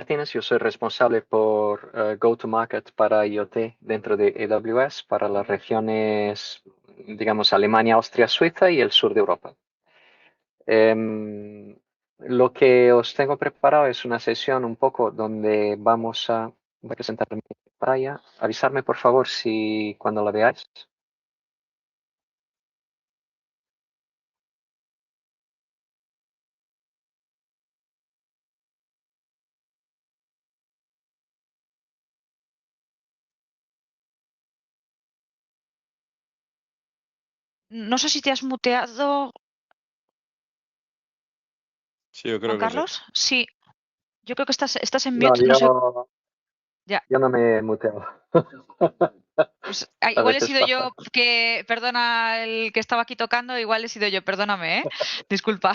Martínez, yo soy responsable por Go-to-Market para IoT dentro de AWS para las regiones, digamos, Alemania, Austria, Suiza y el sur de Europa. Lo que os tengo preparado es una sesión un poco donde voy a presentar mi pantalla. Avisarme por favor si cuando la veáis. No sé si te has muteado, Sí, yo Juan creo que sí. Carlos. Sí, yo creo que estás en No, mute. No sé. Ya, yo no me he muteado. pues A igual he veces sido pasa. yo que, perdona, el que estaba aquí tocando, igual he sido yo, perdóname, ¿eh? Disculpa,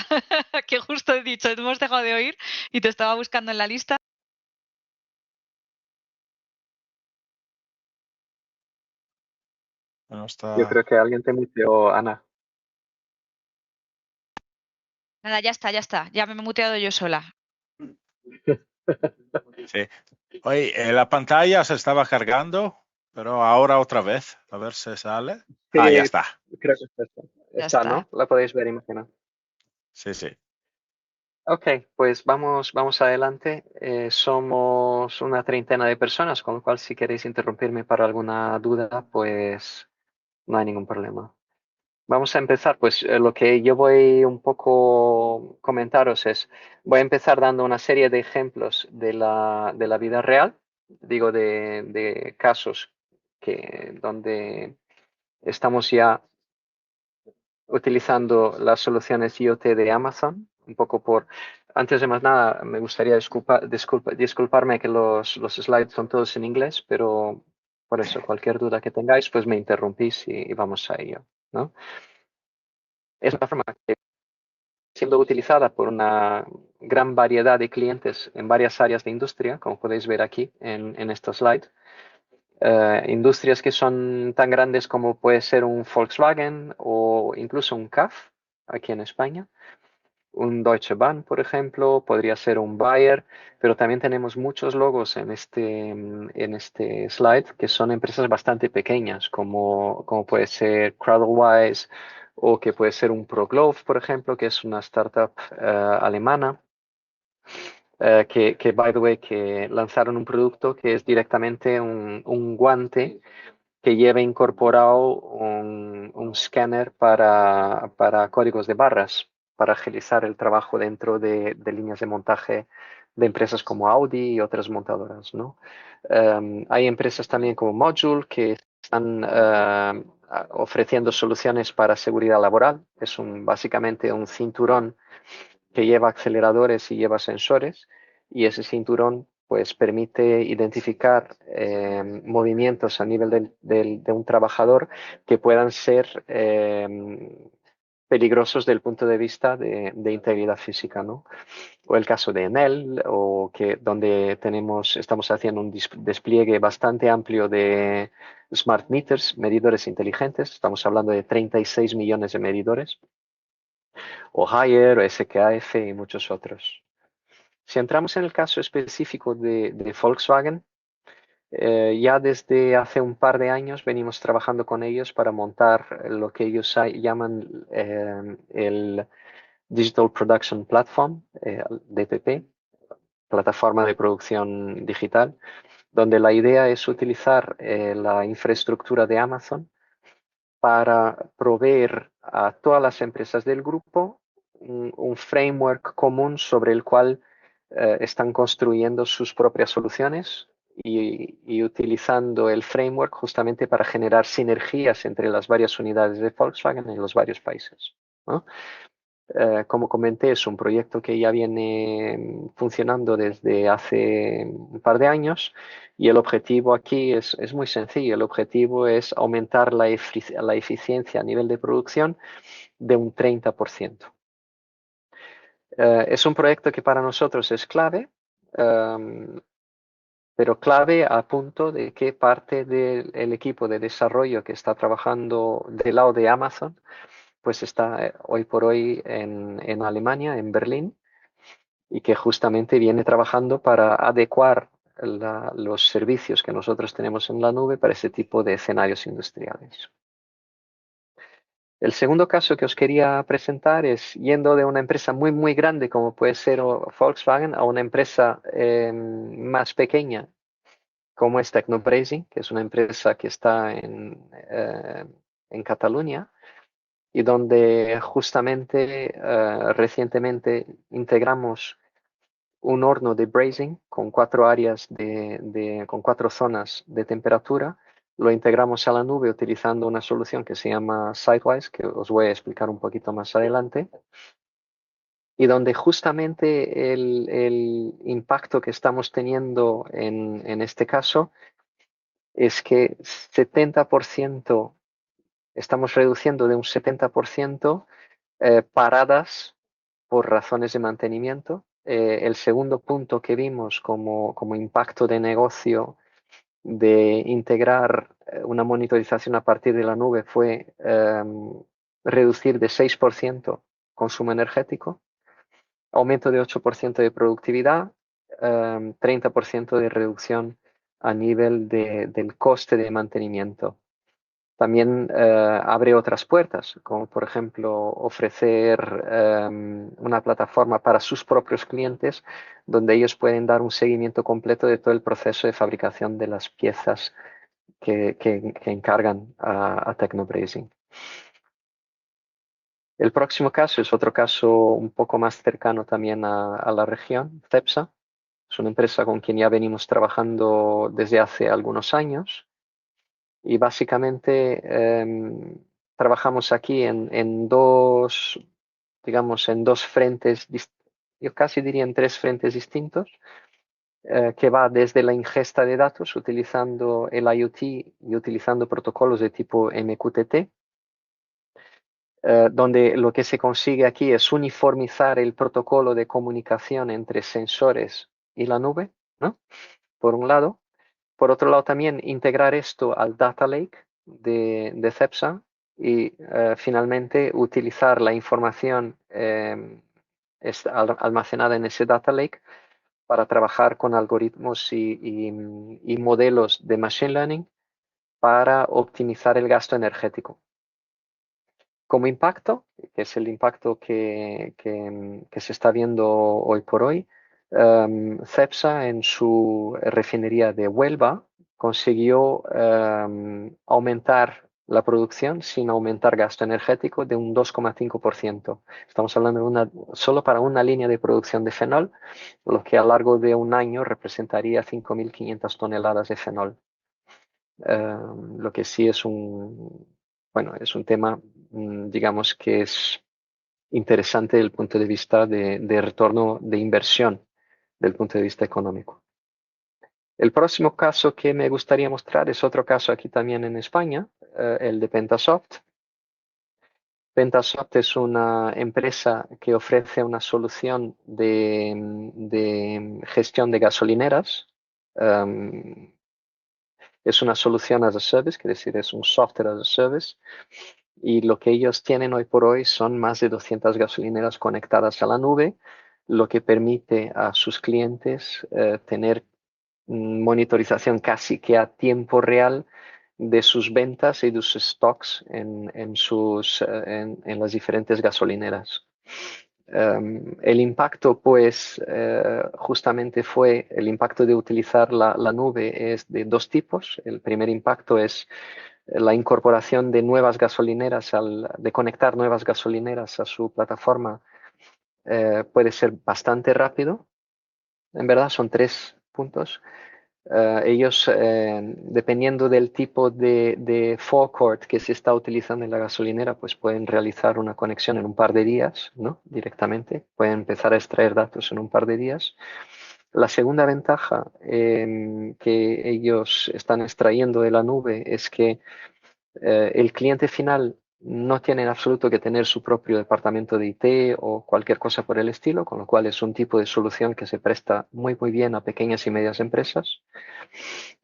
que justo he dicho, hemos dejado de oír y te estaba buscando en la lista. No Yo está. creo que alguien te muteó, Ana. Nada, ya está, ya está. Ya me he muteado yo sola. Sí. Oye, la pantalla se estaba cargando, pero ahora otra vez. A ver si sale. Sí, Ah, ya está. creo que está. Ya Está, está. ¿no? La podéis ver, imagino. Sí, sí. Ok, pues vamos adelante. Somos una treintena de personas, con lo cual si queréis interrumpirme para alguna duda, pues no hay ningún problema. Vamos a empezar, pues lo que yo voy un poco comentaros es, voy a empezar dando una serie de ejemplos de la vida real, digo de casos donde estamos ya utilizando las soluciones IoT de Amazon, un poco antes de más nada, me gustaría disculparme que los slides son todos en inglés, pero por eso, cualquier duda que tengáis, pues me interrumpís y vamos a ello, ¿no? Es una forma que siendo utilizada por una gran variedad de clientes en varias áreas de industria, como podéis ver aquí en esta slide. Industrias que son tan grandes como puede ser un Volkswagen o incluso un CAF aquí en España, un Deutsche Bahn, por ejemplo, podría ser un Bayer, pero también tenemos muchos logos en este slide que son empresas bastante pequeñas, como puede ser CrowdWise o que puede ser un ProGlove, por ejemplo, que es una startup alemana. By the way, que lanzaron un producto que es directamente un guante que lleva incorporado un escáner para códigos de barras, para agilizar el trabajo dentro de líneas de montaje de empresas como Audi y otras montadoras, ¿no? Hay empresas también como Module que están ofreciendo soluciones para seguridad laboral. Es básicamente un cinturón que lleva aceleradores y lleva sensores, y ese cinturón pues permite identificar movimientos a nivel de un trabajador que puedan ser peligrosos desde el punto de vista de integridad física, ¿no? O el caso de Enel, donde estamos haciendo un despliegue bastante amplio de smart meters, medidores inteligentes. Estamos hablando de 36 millones de medidores, o Haier, o SKF y muchos otros. Si entramos en el caso específico de Volkswagen, ya desde hace un par de años venimos trabajando con ellos para montar lo que ellos llaman el Digital Production Platform, DPP, plataforma de producción digital, donde la idea es utilizar la infraestructura de Amazon para proveer a todas las empresas del grupo un framework común sobre el cual están construyendo sus propias soluciones y utilizando el framework justamente para generar sinergias entre las varias unidades de Volkswagen en los varios países, ¿no? Como comenté, es un proyecto que ya viene funcionando desde hace un par de años y el objetivo aquí es muy sencillo. El objetivo es aumentar la eficiencia a nivel de producción de un 30%. Es un proyecto que para nosotros es clave, pero clave a punto de que parte del equipo de desarrollo que está trabajando del lado de Amazon pues está hoy por hoy en Alemania, en Berlín, y que justamente viene trabajando para adecuar los servicios que nosotros tenemos en la nube para ese tipo de escenarios industriales. El segundo caso que os quería presentar es yendo de una empresa muy, muy grande como puede ser Volkswagen a una empresa más pequeña como es Tecnobracing, que es una empresa que está en Cataluña y donde justamente recientemente integramos un horno de brazing con 4 áreas con 4 zonas de temperatura. Lo integramos a la nube utilizando una solución que se llama Sidewise, que os voy a explicar un poquito más adelante, y donde justamente el impacto que estamos teniendo en este caso es que 70%, estamos reduciendo de un 70% paradas por razones de mantenimiento. El segundo punto que vimos como impacto de negocio de integrar una monitorización a partir de la nube fue reducir de 6% consumo energético, aumento de 8% de productividad, 30% de reducción a nivel del coste de mantenimiento. También abre otras puertas, como por ejemplo ofrecer una plataforma para sus propios clientes donde ellos pueden dar un seguimiento completo de todo el proceso de fabricación de las piezas que encargan a Tecnobracing. El próximo caso es otro caso un poco más cercano también a la región, Cepsa. Es una empresa con quien ya venimos trabajando desde hace algunos años. Y básicamente trabajamos aquí en dos, digamos, en dos frentes, yo casi diría en 3 frentes distintos, que va desde la ingesta de datos utilizando el IoT y utilizando protocolos de tipo MQTT, donde lo que se consigue aquí es uniformizar el protocolo de comunicación entre sensores y la nube, ¿no? Por un lado. Por otro lado, también integrar esto al Data Lake de Cepsa y finalmente utilizar la información almacenada en ese Data Lake para trabajar con algoritmos y modelos de Machine Learning para optimizar el gasto energético. Como impacto, que es el impacto que se está viendo hoy por hoy, Cepsa en su refinería de Huelva consiguió aumentar la producción sin aumentar gasto energético de un 2,5%. Estamos hablando solo para una línea de producción de fenol, lo que a lo largo de un año representaría 5.500 toneladas de fenol. Lo que sí es es un tema, digamos, que es interesante desde el punto de vista de retorno de inversión, del punto de vista económico. El próximo caso que me gustaría mostrar es otro caso aquí también en España, el de Pentasoft. Pentasoft es una empresa que ofrece una solución de gestión de gasolineras. Es una solución as a service, quiere decir, es un software as a service. Y lo que ellos tienen hoy por hoy son más de 200 gasolineras conectadas a la nube, lo que permite a sus clientes tener monitorización casi que a tiempo real de sus ventas y de sus stocks en las diferentes gasolineras. El impacto, pues, justamente fue el impacto de utilizar la nube es de dos tipos. El primer impacto es la incorporación de nuevas gasolineras, de conectar nuevas gasolineras a su plataforma, puede ser bastante rápido. En verdad son 3 puntos. Ellos, dependiendo del tipo de forecourt que se está utilizando en la gasolinera, pues pueden realizar una conexión en un par de días, ¿no? Directamente. Pueden empezar a extraer datos en un par de días. La segunda ventaja que ellos están extrayendo de la nube es que el cliente final no tiene en absoluto que tener su propio departamento de IT o cualquier cosa por el estilo, con lo cual es un tipo de solución que se presta muy, muy bien a pequeñas y medias empresas.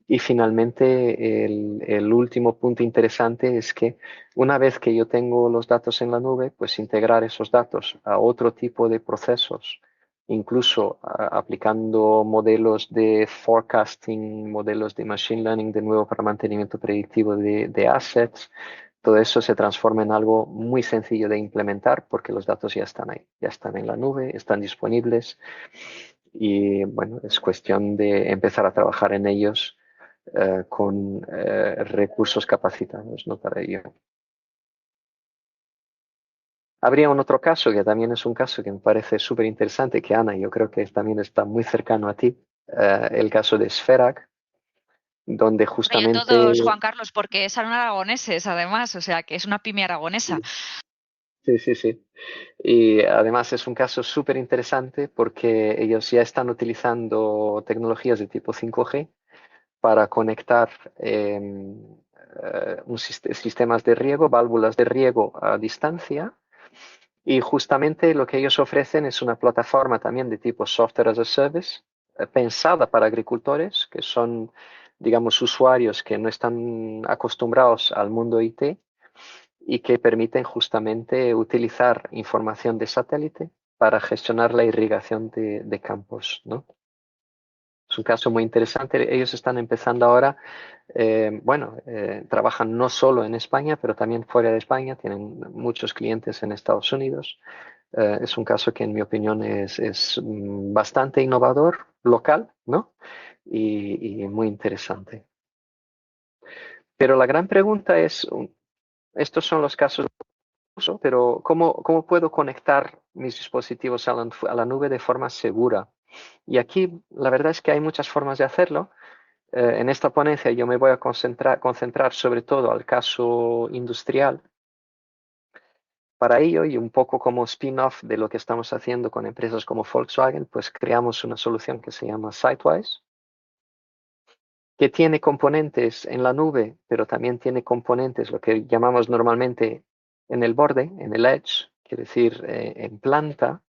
Y finalmente, el último punto interesante es que una vez que yo tengo los datos en la nube, pues integrar esos datos a otro tipo de procesos incluso aplicando modelos de forecasting, modelos de machine learning de nuevo para mantenimiento predictivo de assets. Todo eso se transforma en algo muy sencillo de implementar porque los datos ya están ahí, ya están en la nube, están disponibles y bueno, es cuestión de empezar a trabajar en ellos con recursos capacitados, ¿no? Para ello. Habría un otro caso que también es un caso que me parece súper interesante, que Ana, yo creo que también está muy cercano a ti, el caso de Sferac, donde Y a justamente, todos, Juan Carlos, porque son aragoneses, además, o sea, que es una pyme aragonesa. sí, sí, sí. Y además es un caso súper interesante porque ellos ya están utilizando tecnologías de tipo 5G para conectar sistemas de riego, válvulas de riego a distancia. Y justamente lo que ellos ofrecen es una plataforma también de tipo Software as a Service, pensada para agricultores, que son, digamos, usuarios que no están acostumbrados al mundo IT y que permiten justamente utilizar información de satélite para gestionar la irrigación de campos, ¿no? Es un caso muy interesante. Ellos están empezando ahora, trabajan no solo en España, pero también fuera de España. Tienen muchos clientes en Estados Unidos. Es un caso que, en mi opinión, es bastante innovador, local, ¿no? Y muy interesante. Pero la gran pregunta es, estos son los casos de uso, pero ¿cómo puedo conectar mis dispositivos a la nube de forma segura? Y aquí la verdad es que hay muchas formas de hacerlo. En esta ponencia yo me voy a concentrar sobre todo al caso industrial. Para ello, y un poco como spin-off de lo que estamos haciendo con empresas como Volkswagen, pues creamos una solución que se llama Sitewise, que tiene componentes en la nube, pero también tiene componentes, lo que llamamos normalmente en el borde, en el edge, quiere decir en planta,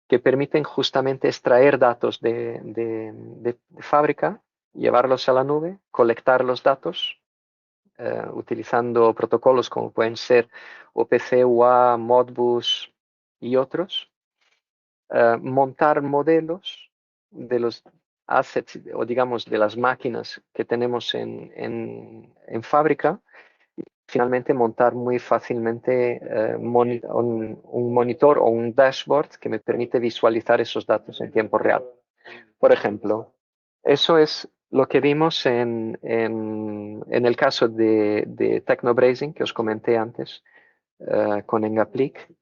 que permiten justamente extraer datos de fábrica, llevarlos a la nube, colectar los datos utilizando protocolos como pueden ser OPC, UA, Modbus y otros, montar modelos de los assets o digamos de las máquinas que tenemos en fábrica y finalmente montar muy fácilmente un monitor o un dashboard que me permite visualizar esos datos en tiempo real. Por ejemplo, eso es lo que vimos en el caso de Technobrazing que os comenté antes con Engaplic.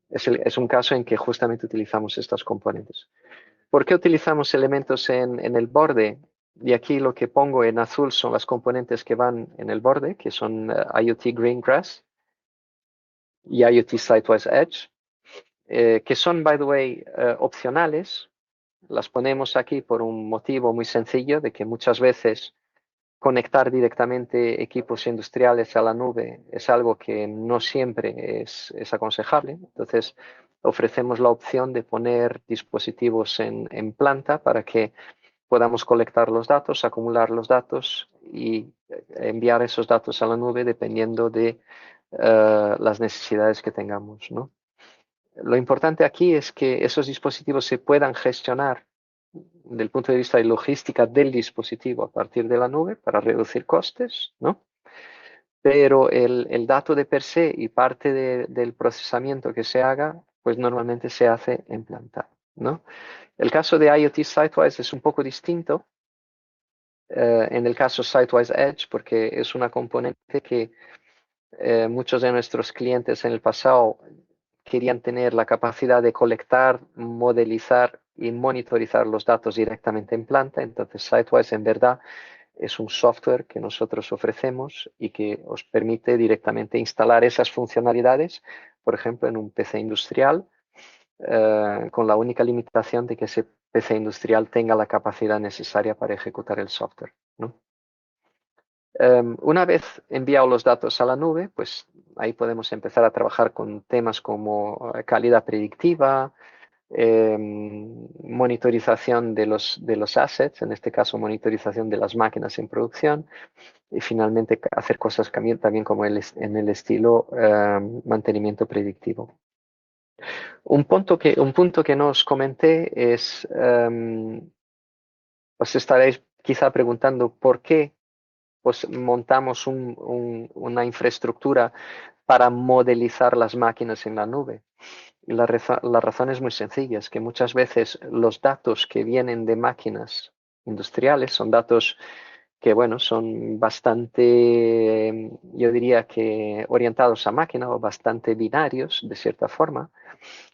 Es un caso en que justamente utilizamos estos componentes. ¿Por qué utilizamos elementos en el borde? Y aquí lo que pongo en azul son las componentes que van en el borde, que son IoT Greengrass y IoT Sitewise Edge, que son, by the way, opcionales. Las ponemos aquí por un motivo muy sencillo, de que muchas veces conectar directamente equipos industriales a la nube es algo que no siempre es aconsejable. Entonces, ofrecemos la opción de poner dispositivos en planta para que podamos colectar los datos, acumular los datos y enviar esos datos a la nube dependiendo de las necesidades que tengamos, ¿no? Lo importante aquí es que esos dispositivos se puedan gestionar desde el punto de vista de logística del dispositivo a partir de la nube para reducir costes, ¿no? Pero el dato de per se y parte del procesamiento que se haga, pues normalmente se hace en planta, ¿no? El caso de IoT Sitewise es un poco distinto. En el caso Sitewise Edge, porque es una componente que muchos de nuestros clientes en el pasado querían tener la capacidad de colectar, modelizar y monitorizar los datos directamente en planta. Entonces, Sitewise en verdad es un software que nosotros ofrecemos y que os permite directamente instalar esas funcionalidades, por ejemplo, en un PC industrial, con la única limitación de que ese PC industrial tenga la capacidad necesaria para ejecutar el software, ¿no? Una vez enviados los datos a la nube, pues ahí podemos empezar a trabajar con temas como calidad predictiva, monitorización de los assets, en este caso monitorización de las máquinas en producción y finalmente hacer cosas también como en el estilo mantenimiento predictivo. Un punto que no os comenté es, os estaréis quizá preguntando por qué pues, montamos una infraestructura para modelizar las máquinas en la nube. La razón es muy sencilla, es que muchas veces los datos que vienen de máquinas industriales son datos que, bueno, son bastante, yo diría que orientados a máquina o bastante binarios, de cierta forma.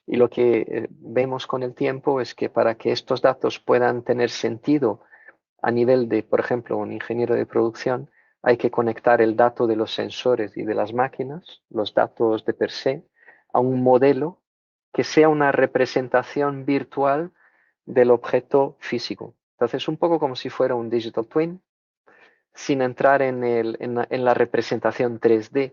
Y lo que vemos con el tiempo es que para que estos datos puedan tener sentido a nivel de, por ejemplo, un ingeniero de producción, hay que conectar el dato de los sensores y de las máquinas, los datos de per se, a un modelo que sea una representación virtual del objeto físico. Entonces, un poco como si fuera un digital twin, sin entrar en la representación 3D,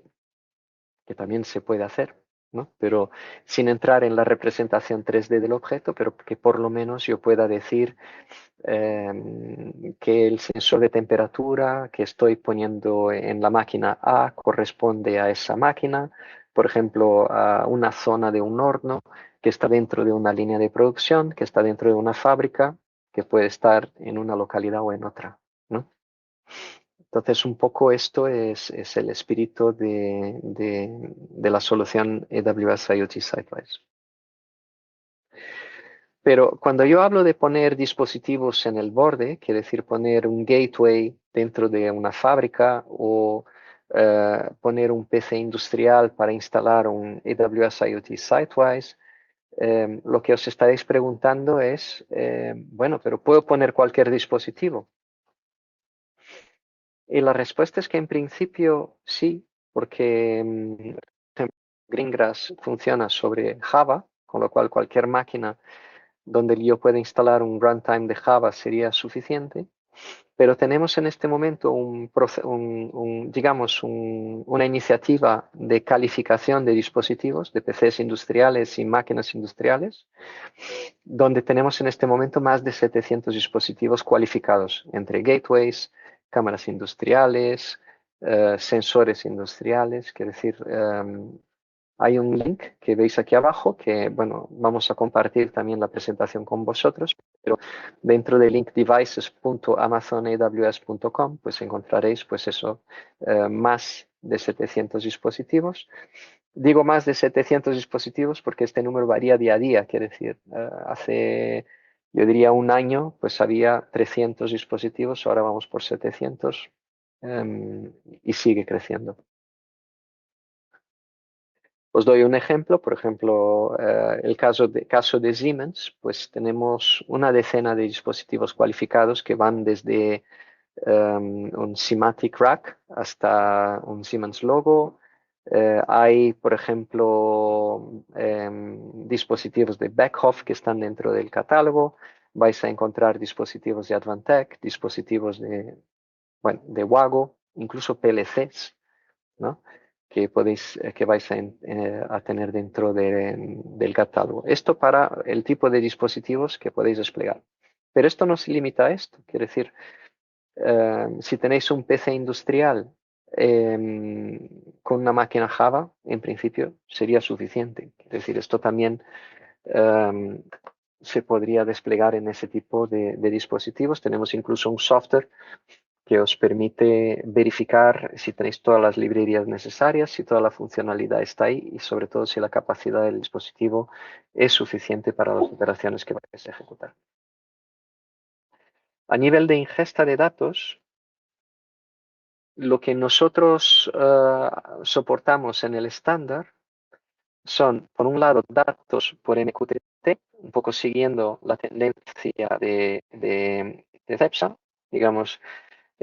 que también se puede hacer, ¿no? Pero sin entrar en la representación 3D del objeto, pero que por lo menos yo pueda decir que el sensor de temperatura que estoy poniendo en la máquina A corresponde a esa máquina, por ejemplo, a una zona de un horno que está dentro de una línea de producción, que está dentro de una fábrica, que puede estar en una localidad o en otra, ¿no? Entonces, un poco esto es el espíritu de la solución AWS IoT Sitewise. Pero cuando yo hablo de poner dispositivos en el borde, quiere decir poner un gateway dentro de una fábrica o poner un PC industrial para instalar un AWS IoT Sitewise, lo que os estaréis preguntando es, bueno, pero ¿puedo poner cualquier dispositivo? Y la respuesta es que en principio sí, porque Greengrass funciona sobre Java, con lo cual cualquier máquina donde yo pueda instalar un runtime de Java sería suficiente, pero tenemos en este momento digamos, una iniciativa de calificación de dispositivos, de PCs industriales y máquinas industriales, donde tenemos en este momento más de 700 dispositivos cualificados entre gateways, cámaras industriales, sensores industriales, quiere decir, hay un link que veis aquí abajo que, bueno, vamos a compartir también la presentación con vosotros, pero dentro del link devices.amazonaws.com pues encontraréis pues eso, más de 700 dispositivos. Digo más de 700 dispositivos porque este número varía día a día, quiere decir, hace, yo diría un año, pues había 300 dispositivos, ahora vamos por 700 y sigue creciendo. Os doy un ejemplo, por ejemplo, el caso de Siemens, pues tenemos una decena de dispositivos cualificados que van desde un Simatic Rack hasta un Siemens Logo. Hay, por ejemplo, dispositivos de Beckhoff que están dentro del catálogo. Vais a encontrar dispositivos de Advantech, dispositivos bueno, de Wago, incluso PLCs, ¿no? Que podéis, que vais a tener dentro del catálogo. Esto para el tipo de dispositivos que podéis desplegar. Pero esto no se limita a esto. Quiere decir, si tenéis un PC industrial con una máquina Java, en principio sería suficiente. Es decir, esto también se podría desplegar en ese tipo de dispositivos. Tenemos incluso un software que os permite verificar si tenéis todas las librerías necesarias, si toda la funcionalidad está ahí y sobre todo si la capacidad del dispositivo es suficiente para las operaciones que vais a ejecutar. A nivel de ingesta de datos, lo que nosotros soportamos en el estándar son, por un lado, datos por MQTT, un poco siguiendo la tendencia de CEPSA. Digamos,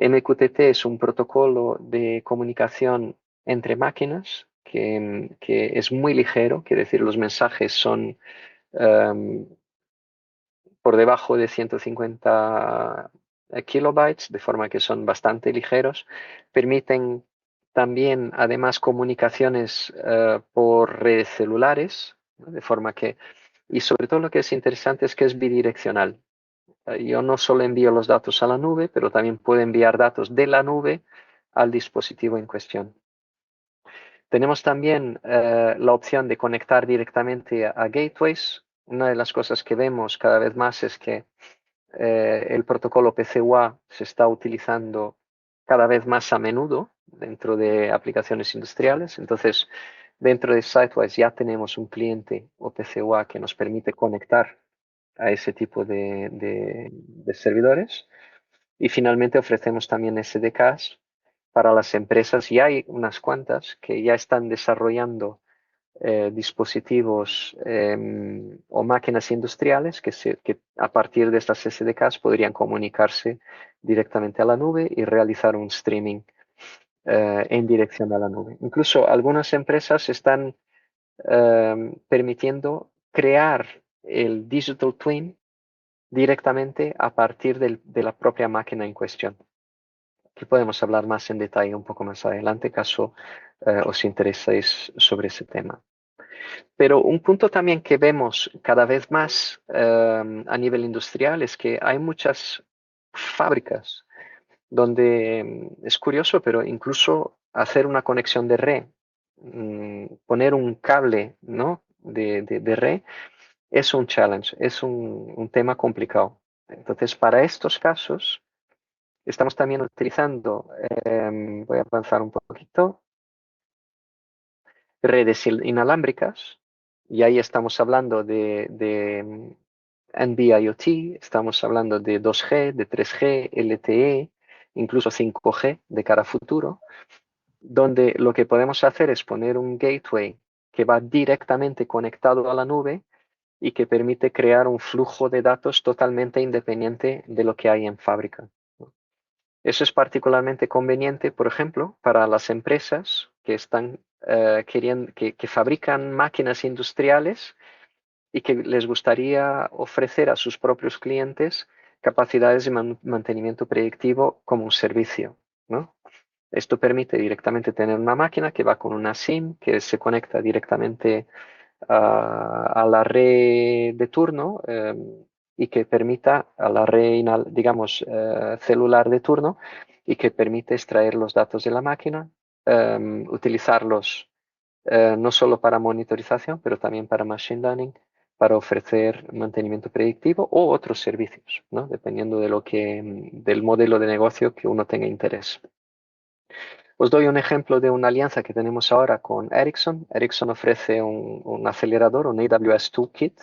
MQTT es un protocolo de comunicación entre máquinas que es muy ligero, quiere decir, los mensajes son por debajo de 150 kilobytes, de forma que son bastante ligeros. Permiten también, además, comunicaciones por redes celulares, ¿no? De forma que, y sobre todo lo que es interesante es que es bidireccional. Yo no solo envío los datos a la nube, pero también puedo enviar datos de la nube al dispositivo en cuestión. Tenemos también la opción de conectar directamente a gateways. Una de las cosas que vemos cada vez más es que el protocolo PCUA se está utilizando cada vez más a menudo dentro de aplicaciones industriales. Entonces, dentro de Sitewise ya tenemos un cliente o PCUA que nos permite conectar a ese tipo de servidores. Y finalmente ofrecemos también SDKs para las empresas, y hay unas cuantas que ya están desarrollando dispositivos o máquinas industriales que a partir de estas SDKs podrían comunicarse directamente a la nube y realizar un streaming en dirección a la nube. Incluso algunas empresas están permitiendo crear el Digital Twin directamente a partir de la propia máquina en cuestión. Aquí podemos hablar más en detalle un poco más adelante, caso os intereséis sobre ese tema. Pero un punto también que vemos cada vez más a nivel industrial es que hay muchas fábricas donde es curioso, pero incluso hacer una conexión de red, poner un cable, ¿no?, de red, es un challenge, es un tema complicado. Entonces, para estos casos, estamos también utilizando, voy a avanzar un poquito, redes inalámbricas, y ahí estamos hablando de NB-IoT, estamos hablando de 2G, de 3G, LTE, incluso 5G de cara a futuro, donde lo que podemos hacer es poner un gateway que va directamente conectado a la nube y que permite crear un flujo de datos totalmente independiente de lo que hay en fábrica. Eso es particularmente conveniente, por ejemplo, para las empresas que están que fabrican máquinas industriales y que les gustaría ofrecer a sus propios clientes capacidades de mantenimiento predictivo como un servicio, ¿no? Esto permite directamente tener una máquina que va con una SIM, que se conecta directamente a la red de turno y que permita a la red, digamos, celular de turno, y que permite extraer los datos de la máquina, utilizarlos no solo para monitorización, pero también para machine learning, para ofrecer mantenimiento predictivo o otros servicios, ¿no?, dependiendo de del modelo de negocio que uno tenga interés. Os doy un ejemplo de una alianza que tenemos ahora con Ericsson. Ericsson ofrece un acelerador, un AWS Toolkit,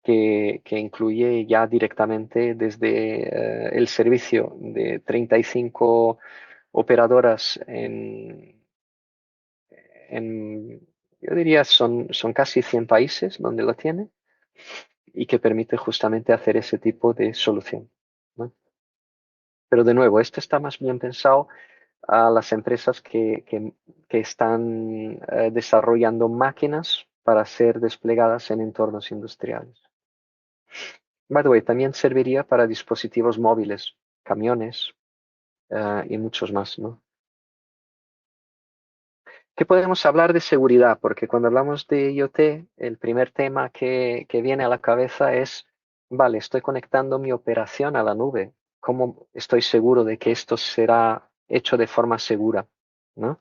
que incluye ya directamente desde el servicio de 35 operadoras yo diría, son casi 100 países donde lo tiene, y que permite justamente hacer ese tipo de solución, ¿no? Pero de nuevo, esto está más bien pensado a las empresas que están desarrollando máquinas para ser desplegadas en entornos industriales. By the way, también serviría para dispositivos móviles, camiones y muchos más, ¿no? ¿Qué podemos hablar de seguridad? Porque cuando hablamos de IoT, el primer tema que viene a la cabeza es, vale, estoy conectando mi operación a la nube. ¿Cómo estoy seguro de que esto será hecho de forma segura, ¿no?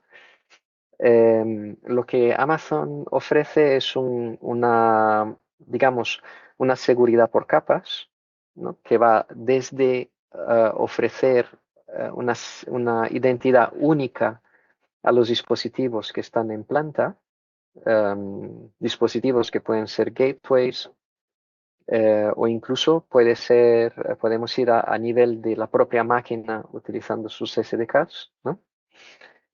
Lo que Amazon ofrece es digamos, una seguridad por capas, ¿no?, que va desde ofrecer una identidad única a los dispositivos que están en planta, dispositivos que pueden ser gateways, o incluso podemos ir a nivel de la propia máquina utilizando sus SDKs, ¿no?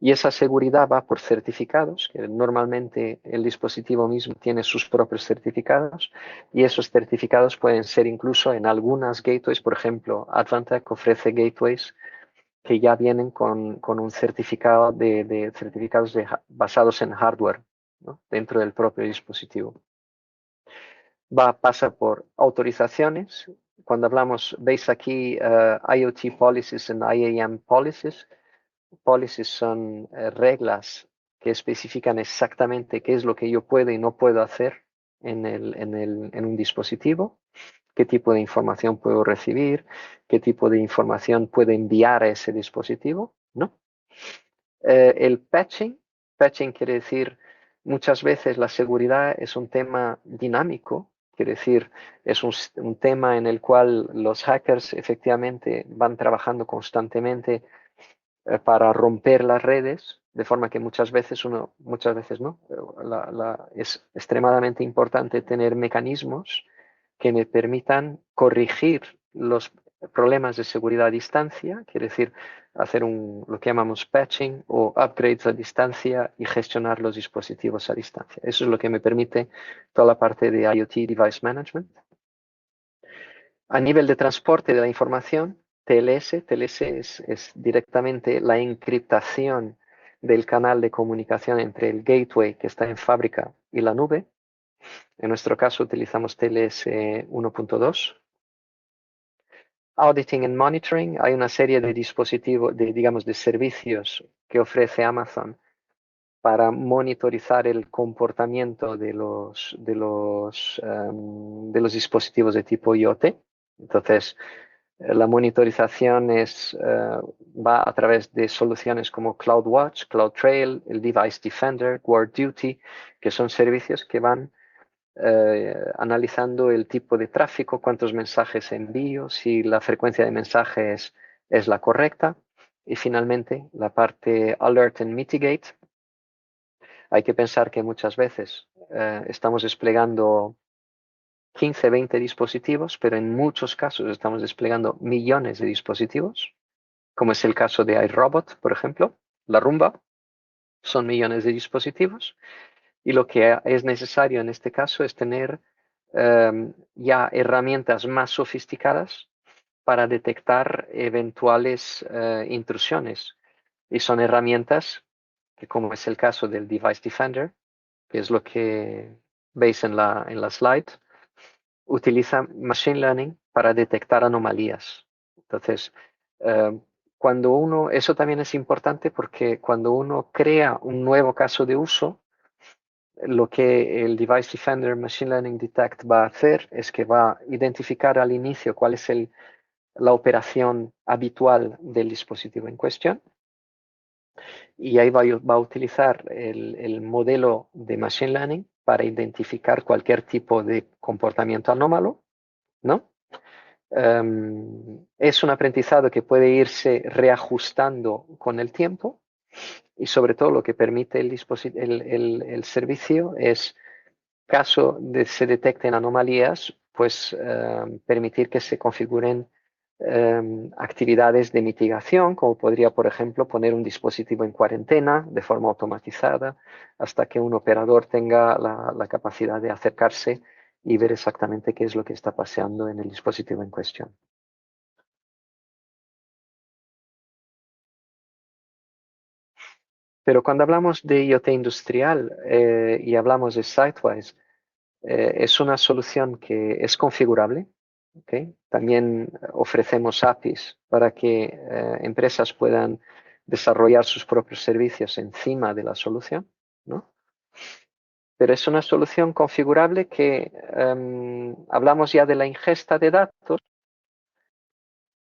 Y esa seguridad va por certificados, que normalmente el dispositivo mismo tiene sus propios certificados, y esos certificados pueden ser incluso en algunas gateways. Por ejemplo, Advantech ofrece gateways que ya vienen con un certificado de certificados basados en hardware, ¿no?, dentro del propio dispositivo. Pasa por autorizaciones. Cuando hablamos, veis aquí IoT Policies and IAM Policies. Policies son reglas que especifican exactamente qué es lo que yo puedo y no puedo hacer en un dispositivo, qué tipo de información puedo recibir, qué tipo de información puedo enviar a ese dispositivo, ¿no? El patching Patching quiere decir, muchas veces la seguridad es un tema dinámico, quiere decir, es un tema en el cual los hackers efectivamente van trabajando constantemente para romper las redes, de forma que muchas veces no. Es extremadamente importante tener mecanismos que me permitan corregir los problemas de seguridad a distancia, quiere decir, hacer lo que llamamos patching o upgrades a distancia y gestionar los dispositivos a distancia. Eso es lo que me permite toda la parte de IoT Device Management. A nivel de transporte de la información, TLS es directamente la encriptación del canal de comunicación entre el gateway que está en fábrica y la nube. En nuestro caso utilizamos TLS 1.2. Auditing and Monitoring, hay una serie de dispositivos, digamos, de servicios que ofrece Amazon para monitorizar el comportamiento de los dispositivos de tipo IoT. Entonces, la monitorización va a través de soluciones como CloudWatch, CloudTrail, el Device Defender, GuardDuty, que son servicios que van analizando el tipo de tráfico, cuántos mensajes envío, si la frecuencia de mensajes es la correcta. Y finalmente, la parte Alert and Mitigate. Hay que pensar que muchas veces estamos desplegando 15, 20 dispositivos, pero en muchos casos estamos desplegando millones de dispositivos, como es el caso de iRobot, por ejemplo, la Rumba, son millones de dispositivos, y lo que es necesario en este caso es tener ya herramientas más sofisticadas para detectar eventuales intrusiones. Y son herramientas que, como es el caso del Device Defender, que es lo que veis en la slide, utiliza Machine Learning para detectar anomalías. Entonces, eso también es importante porque cuando uno crea un nuevo caso de uso, lo que el Device Defender Machine Learning Detect va a hacer es que va a identificar al inicio cuál es la operación habitual del dispositivo en cuestión y ahí va a utilizar el modelo de Machine Learning para identificar cualquier tipo de comportamiento anómalo, ¿no? Es un aprendizado que puede irse reajustando con el tiempo y sobre todo lo que permite el servicio es, caso de se detecten anomalías, pues permitir que se configuren actividades de mitigación, como podría, por ejemplo, poner un dispositivo en cuarentena de forma automatizada hasta que un operador tenga la capacidad de acercarse y ver exactamente qué es lo que está pasando en el dispositivo en cuestión. Pero cuando hablamos de IoT industrial y hablamos de Sitewise, es una solución que es configurable. ¿Okay? También ofrecemos APIs para que empresas puedan desarrollar sus propios servicios encima de la solución, ¿no? Pero es una solución configurable que hablamos ya de la ingesta de datos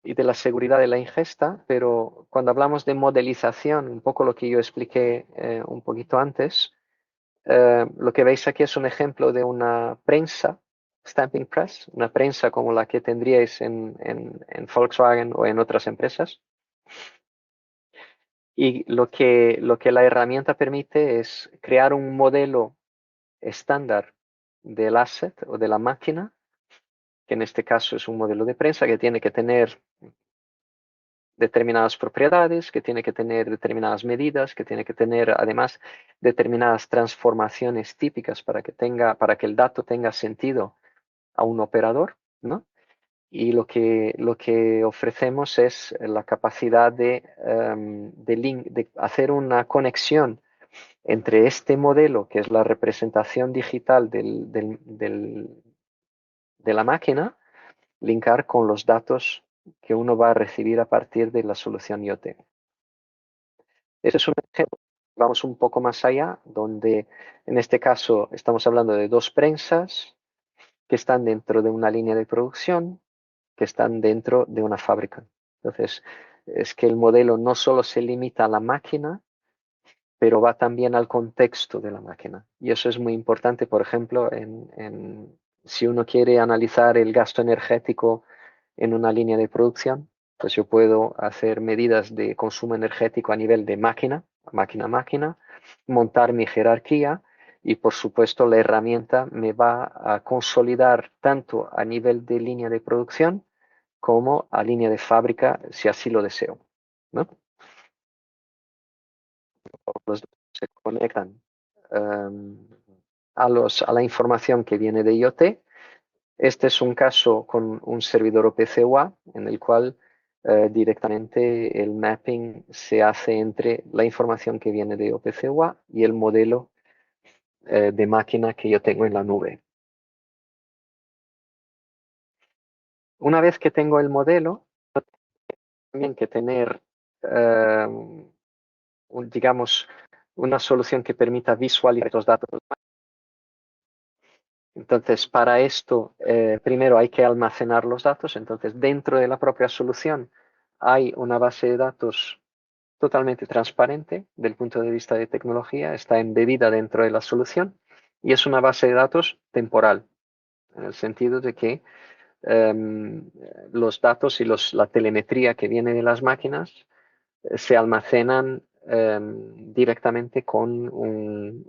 y de la seguridad de la ingesta, pero cuando hablamos de modelización, un poco lo que yo expliqué un poquito antes, lo que veis aquí es un ejemplo de una prensa, stamping press, una prensa como la que tendríais en Volkswagen o en otras empresas. Y lo que la herramienta permite es crear un modelo estándar del asset o de la máquina, que en este caso es un modelo de prensa que tiene que tener determinadas propiedades, que tiene que tener determinadas medidas, que tiene que tener además determinadas transformaciones típicas para que el dato tenga sentido a un operador, ¿no? Y lo que ofrecemos es la capacidad de hacer una conexión entre este modelo, que es la representación digital de la máquina, linkar con los datos que uno va a recibir a partir de la solución IoT. Ese es un ejemplo. Vamos un poco más allá, donde en este caso estamos hablando de dos prensas que están dentro de una línea de producción, que están dentro de una fábrica. Entonces, es que el modelo no solo se limita a la máquina, pero va también al contexto de la máquina. Y eso es muy importante, por ejemplo, si uno quiere analizar el gasto energético en una línea de producción, pues yo puedo hacer medidas de consumo energético a nivel de máquina, máquina a máquina, montar mi jerarquía y por supuesto la herramienta me va a consolidar tanto a nivel de línea de producción como a línea de fábrica si así lo deseo, ¿no? Los dos se conectan a la información que viene de IoT. Este es un caso con un servidor OPC-UA en el cual directamente el mapping se hace entre la información que viene de OPC-UA y el modelo de máquina que yo tengo en la nube. Una vez que tengo el modelo, también que tener, digamos, una solución que permita visualizar los datos. Entonces, para esto, primero hay que almacenar los datos. Entonces, dentro de la propia solución hay una base de datos totalmente transparente del punto de vista de tecnología, está embebida dentro de la solución y es una base de datos temporal, en el sentido de que los datos y la telemetría que viene de las máquinas se almacenan directamente con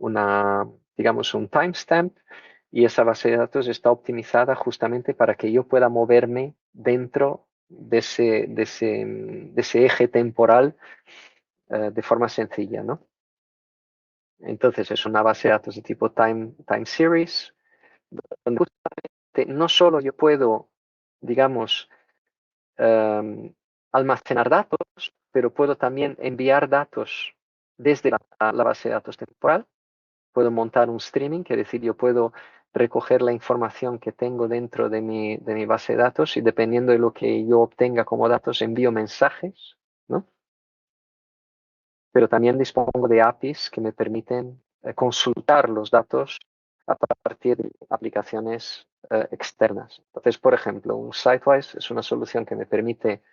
digamos, un timestamp y esa base de datos está optimizada justamente para que yo pueda moverme dentro de ese eje temporal de forma sencilla, ¿no? Entonces es una base de datos de tipo time series, donde justamente no solo yo puedo, digamos, um, almacenar datos, pero puedo también enviar datos desde la base de datos temporal. Puedo montar un streaming, que es decir, yo puedo recoger la información que tengo dentro de mi base de datos y dependiendo de lo que yo obtenga como datos, envío mensajes, ¿no? Pero también dispongo de APIs que me permiten consultar los datos a partir de aplicaciones externas. Entonces, por ejemplo, un Sitewise es una solución que me permite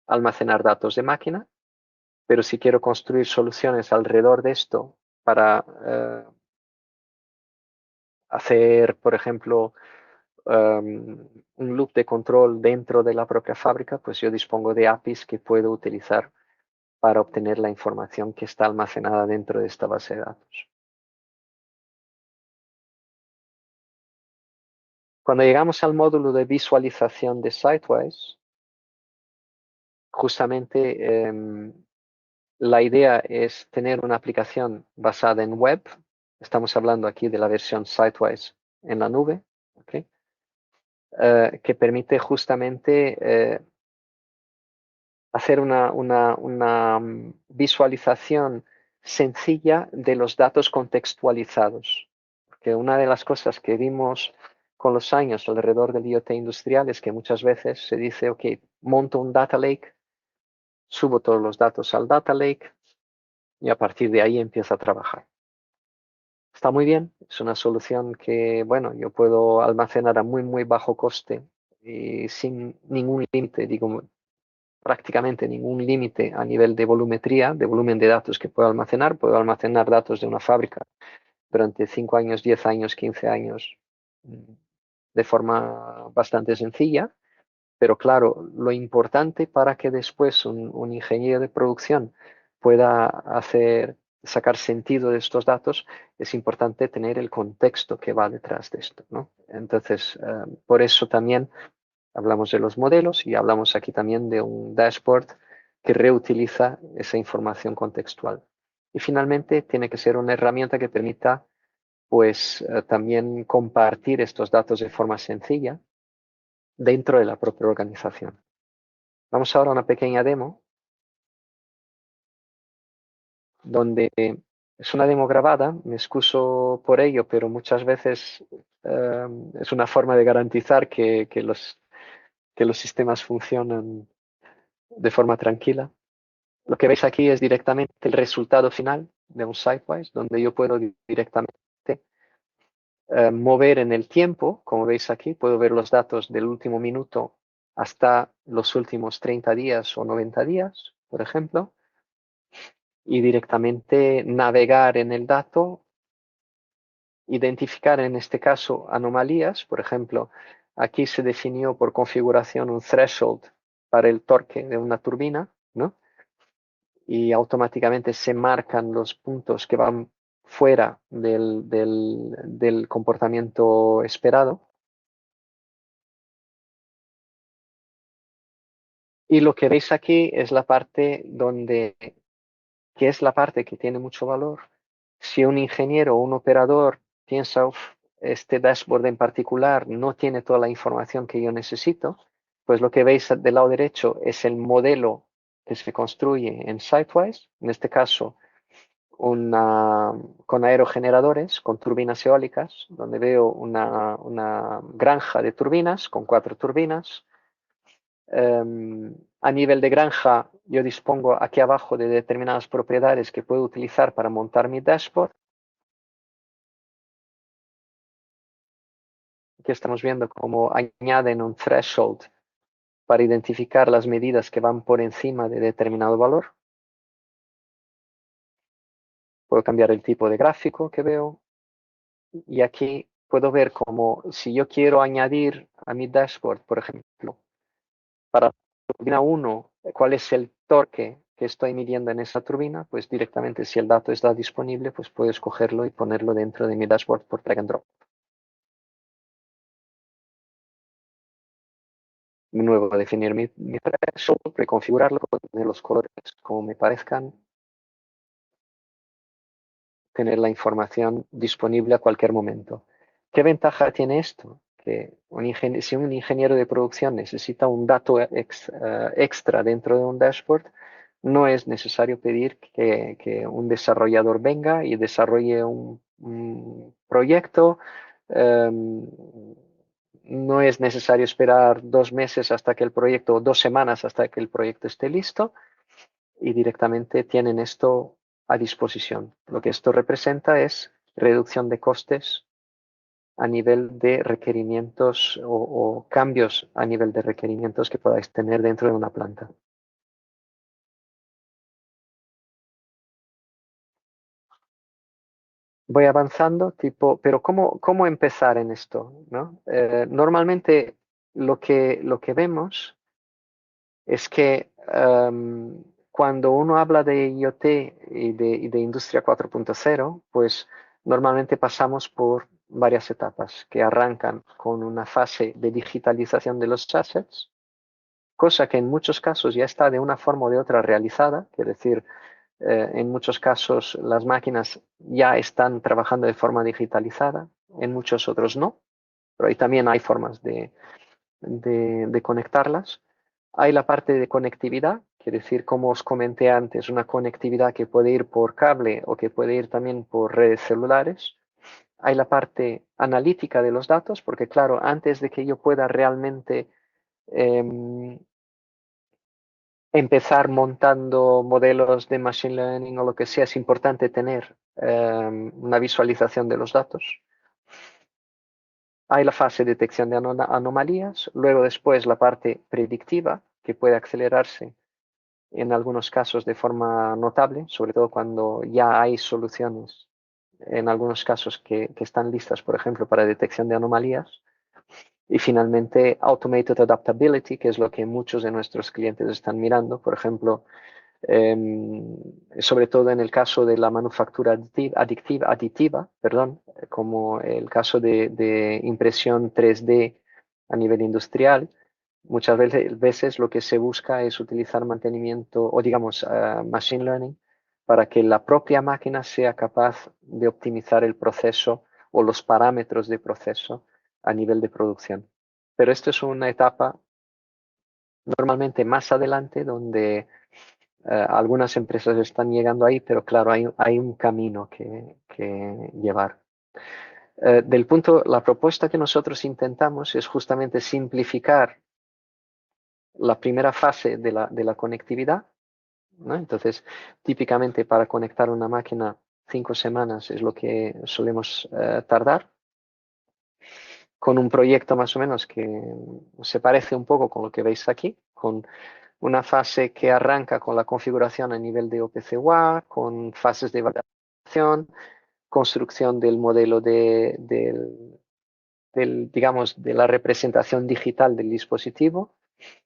almacenar datos de máquina, pero si quiero construir soluciones alrededor de esto para hacer, por ejemplo, un loop de control dentro de la propia fábrica, pues yo dispongo de APIs que puedo utilizar para obtener la información que está almacenada dentro de esta base de datos. Cuando llegamos al módulo de visualización de Sitewise, justamente la idea es tener una aplicación basada en web. Estamos hablando aquí de la versión Sitewise en la nube, ¿okay? Que permite justamente hacer una visualización sencilla de los datos contextualizados. Porque una de las cosas que vimos con los años alrededor del IoT industrial es que muchas veces se dice, ok, monto un data lake, subo todos los datos al data lake y a partir de ahí empiezo a trabajar. Está muy bien, es una solución que, bueno, yo puedo almacenar a muy, muy bajo coste y sin ningún límite, digo, prácticamente ningún límite a nivel de volumetría, de volumen de datos que puedo almacenar. Puedo almacenar datos de una fábrica durante 5 años, 10 años, 15 años de forma bastante sencilla. Pero claro, lo importante para que después un ingeniero de producción pueda sacar sentido de estos datos, es importante tener el contexto que va detrás de esto, ¿no? Entonces, por eso también hablamos de los modelos y hablamos aquí también de un dashboard que reutiliza esa información contextual. Y finalmente tiene que ser una herramienta que permita pues también compartir estos datos de forma sencilla dentro de la propia organización. Vamos ahora a una pequeña demo donde es una demo grabada, me excuso por ello, pero muchas veces es una forma de garantizar que los sistemas funcionan de forma tranquila. Lo que veis aquí es directamente el resultado final de un Sitewise, donde yo puedo directamente mover en el tiempo, como veis aquí, puedo ver los datos del último minuto hasta los últimos 30 días o 90 días, por ejemplo. y directamente navegar en el dato, identificar en este caso anomalías. Por ejemplo, aquí se definió por configuración un threshold para el torque de una turbina, ¿no? Y automáticamente se marcan los puntos que van fuera del comportamiento esperado. Y lo que veis aquí es la parte que es la parte que tiene mucho valor. Si un ingeniero o un operador piensa, "Uf, este dashboard en particular no tiene toda la información que yo necesito", pues lo que veis del lado derecho es el modelo que se construye en Sitewise, en este caso con aerogeneradores, con turbinas eólicas, donde veo una granja de turbinas con 4 turbinas. A nivel de granja, yo dispongo aquí abajo de determinadas propiedades que puedo utilizar para montar mi dashboard. Aquí estamos viendo cómo añaden un threshold para identificar las medidas que van por encima de determinado valor. Puedo cambiar el tipo de gráfico que veo. Y aquí puedo ver cómo si yo quiero añadir a mi dashboard, por ejemplo, para la turbina 1, cuál es el torque que estoy midiendo en esa turbina, pues directamente si el dato está disponible, pues puedo escogerlo y ponerlo dentro de mi dashboard por drag and drop. De nuevo, definir mi threshold, preconfigurarlo, poner los colores como me parezcan, tener la información disponible a cualquier momento. ¿Qué ventaja tiene esto? Que si un ingeniero de producción necesita un dato extra dentro de un dashboard, no es necesario pedir que un desarrollador venga y desarrolle un proyecto. No es necesario esperar 2 meses hasta que el proyecto, o 2 semanas hasta que el proyecto esté listo, y directamente tienen esto a disposición. Lo que esto representa es reducción de costes a nivel de requerimientos o cambios a nivel de requerimientos que podáis tener dentro de una planta. Voy avanzando, pero ¿cómo empezar en esto? ¿No? Normalmente lo que vemos es que cuando uno habla de IoT y de Industria 4.0, pues normalmente pasamos por varias etapas que arrancan con una fase de digitalización de los assets, cosa que en muchos casos ya está de una forma o de otra realizada, es decir, en muchos casos las máquinas ya están trabajando de forma digitalizada, en muchos otros no, pero ahí también hay formas de conectarlas. Hay la parte de conectividad, quiere decir, como os comenté antes, una conectividad que puede ir por cable o que puede ir también por redes celulares. Hay la parte analítica de los datos, porque claro, antes de que yo pueda realmente eh, empezar montando modelos de machine learning o lo que sea, es importante tener una visualización de los datos. Hay la fase de detección de anomalías, luego después la parte predictiva, que puede acelerarse en algunos casos de forma notable, sobre todo cuando ya hay soluciones, en algunos casos que están listas, por ejemplo, para detección de anomalías. Y finalmente, Automated Adaptability, que es lo que muchos de nuestros clientes están mirando, por ejemplo, sobre todo en el caso de la manufactura aditiva, perdón, como el caso de impresión 3D a nivel industrial. Muchas veces lo que se busca es utilizar mantenimiento o digamos machine learning para que la propia máquina sea capaz de optimizar el proceso o los parámetros de proceso a nivel de producción. Pero esto es una etapa normalmente más adelante donde algunas empresas están llegando ahí, pero claro, hay un camino que llevar. La propuesta que nosotros intentamos es justamente simplificar la primera fase de la conectividad, ¿no? Entonces, típicamente para conectar una máquina 5 semanas es lo que solemos tardar, con un proyecto más o menos que se parece un poco con lo que veis aquí, con Una fase que arranca con la configuración a nivel de OPC-UA, con fases de validación, construcción del modelo digamos, de la representación digital del dispositivo.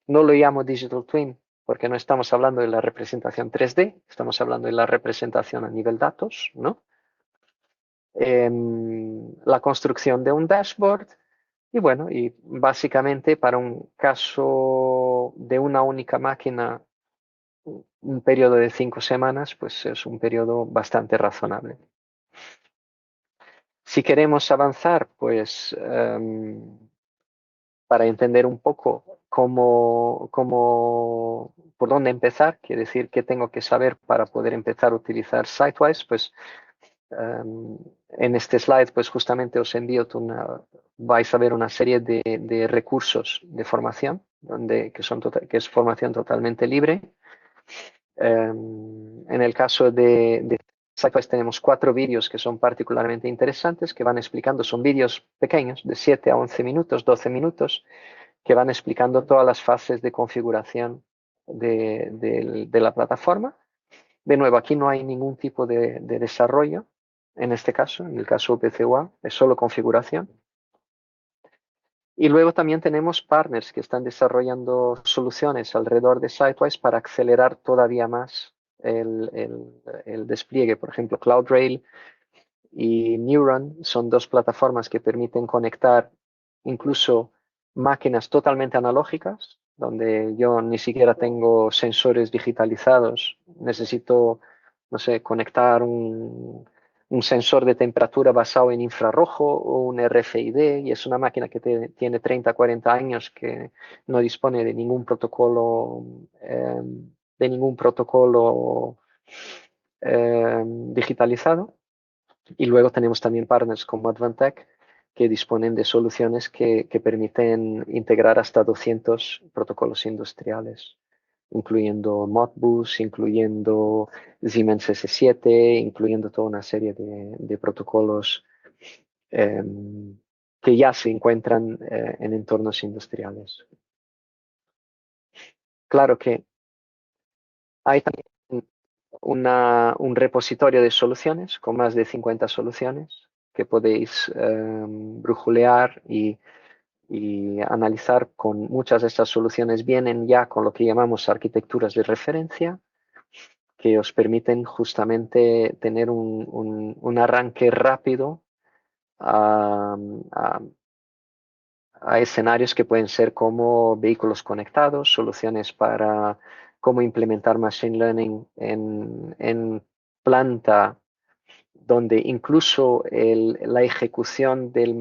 No lo llamo Digital Twin porque no estamos hablando de la representación 3D, estamos hablando de la representación a nivel datos, ¿no? La construcción de un dashboard y bueno, y básicamente para un caso de una única máquina, un periodo de 5 semanas, pues es un periodo bastante razonable. Si queremos avanzar, pues para entender un poco por dónde empezar, quiere decir qué tengo que saber para poder empezar a utilizar Sitewise, pues en este slide pues justamente os envío vais a ver una serie de recursos de formación que es formación totalmente libre. En el caso de Sitewise tenemos 4 vídeos que son particularmente interesantes, que van explicando, son vídeos pequeños, de 7 a 11 minutos, 12 minutos, que van explicando todas las fases de configuración de la plataforma. De nuevo, aquí no hay ningún tipo de desarrollo, en este caso, en el caso OPC-UA, es solo configuración. Y luego también tenemos partners que están desarrollando soluciones alrededor de Sitewise para acelerar todavía más el despliegue. Por ejemplo, CloudRail y Neuron son 2 plataformas que permiten conectar incluso máquinas totalmente analógicas, donde yo ni siquiera tengo sensores digitalizados. Necesito, no sé, conectar un sensor de temperatura basado en infrarrojo o un RFID, y es una máquina que tiene 30, 40 años, que no dispone de ningún protocolo, digitalizado. Y luego tenemos también partners como Advantech que disponen de soluciones que permiten integrar hasta 200 protocolos industriales, incluyendo Modbus, incluyendo Siemens S7, incluyendo toda una serie de protocolos que ya se encuentran en entornos industriales. Claro que hay también un repositorio de soluciones con más de 50 soluciones que podéis brujulear y analizar. Con muchas de estas soluciones vienen ya con lo que llamamos arquitecturas de referencia, que os permiten justamente tener un arranque rápido a, a, a escenarios que pueden ser como vehículos conectados, soluciones para cómo implementar Machine Learning en planta, donde incluso la ejecución del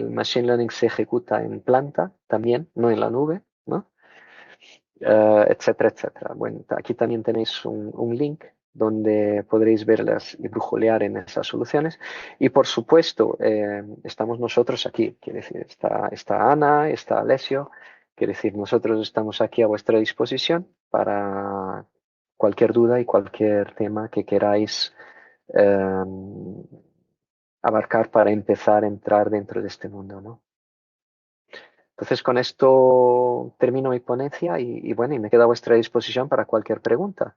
Machine Learning se ejecuta en planta también, no en la nube, ¿no? Etcétera, etcétera. Bueno, aquí también tenéis un link donde podréis verlas y brujulear en esas soluciones. Y por supuesto, estamos nosotros aquí, quiere decir, está Ana, está Alessio, quiere decir, nosotros estamos aquí a vuestra disposición para cualquier duda y cualquier tema que queráis eh, abarcar para empezar a entrar dentro de este mundo, ¿no? Entonces, con esto termino mi ponencia y bueno, y me quedo a vuestra disposición para cualquier pregunta.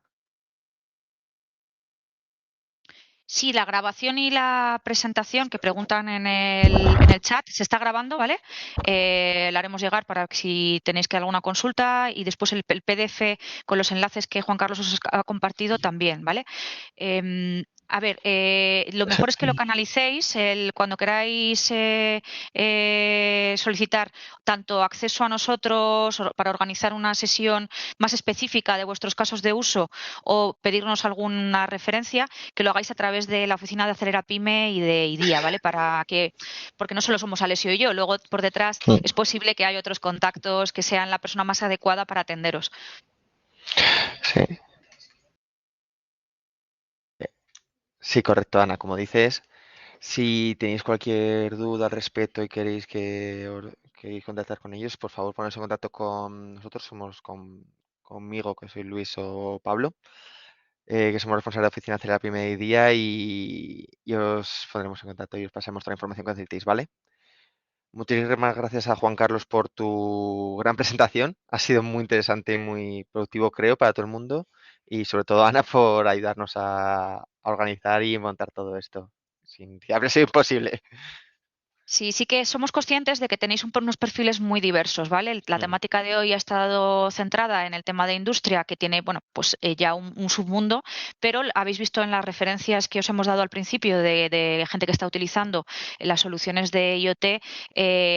Sí, la grabación y la presentación que preguntan en el chat se está grabando, ¿vale? La haremos llegar para que si tenéis que alguna consulta, y después el PDF con los enlaces que Juan Carlos os ha compartido también, ¿vale? A ver, lo mejor es que lo canalicéis cuando queráis solicitar tanto acceso a nosotros para organizar una sesión más específica de vuestros casos de uso o pedirnos alguna referencia, que lo hagáis a través de la oficina de Acelera Pyme y de IDIA, ¿vale? Porque no solo somos Alessio y yo, luego por detrás es posible que haya otros contactos que sean la persona más adecuada para atenderos. Sí. Sí, correcto, Ana. Como dices, si tenéis cualquier duda al respecto y queréis contactar con ellos, por favor poneros en contacto con nosotros. Somos conmigo, que soy Luis, o Pablo, que somos responsables de la oficina de la Pyme Día, y os pondremos en contacto y os pasaremos toda la información que necesitéis, ¿vale? Muchísimas gracias a Juan Carlos por tu gran presentación. Ha sido muy interesante y muy productivo, creo, para todo el mundo. Y sobre todo, Ana, por ayudarnos a organizar y montar todo esto. Sin que habría sido imposible. Sí, sí que somos conscientes de que tenéis unos perfiles muy diversos, ¿vale? La Mm, temática de hoy ha estado centrada en el tema de industria, que tiene, bueno, pues ya un submundo, pero habéis visto en las referencias que os hemos dado al principio de gente que está utilizando las soluciones de IoT,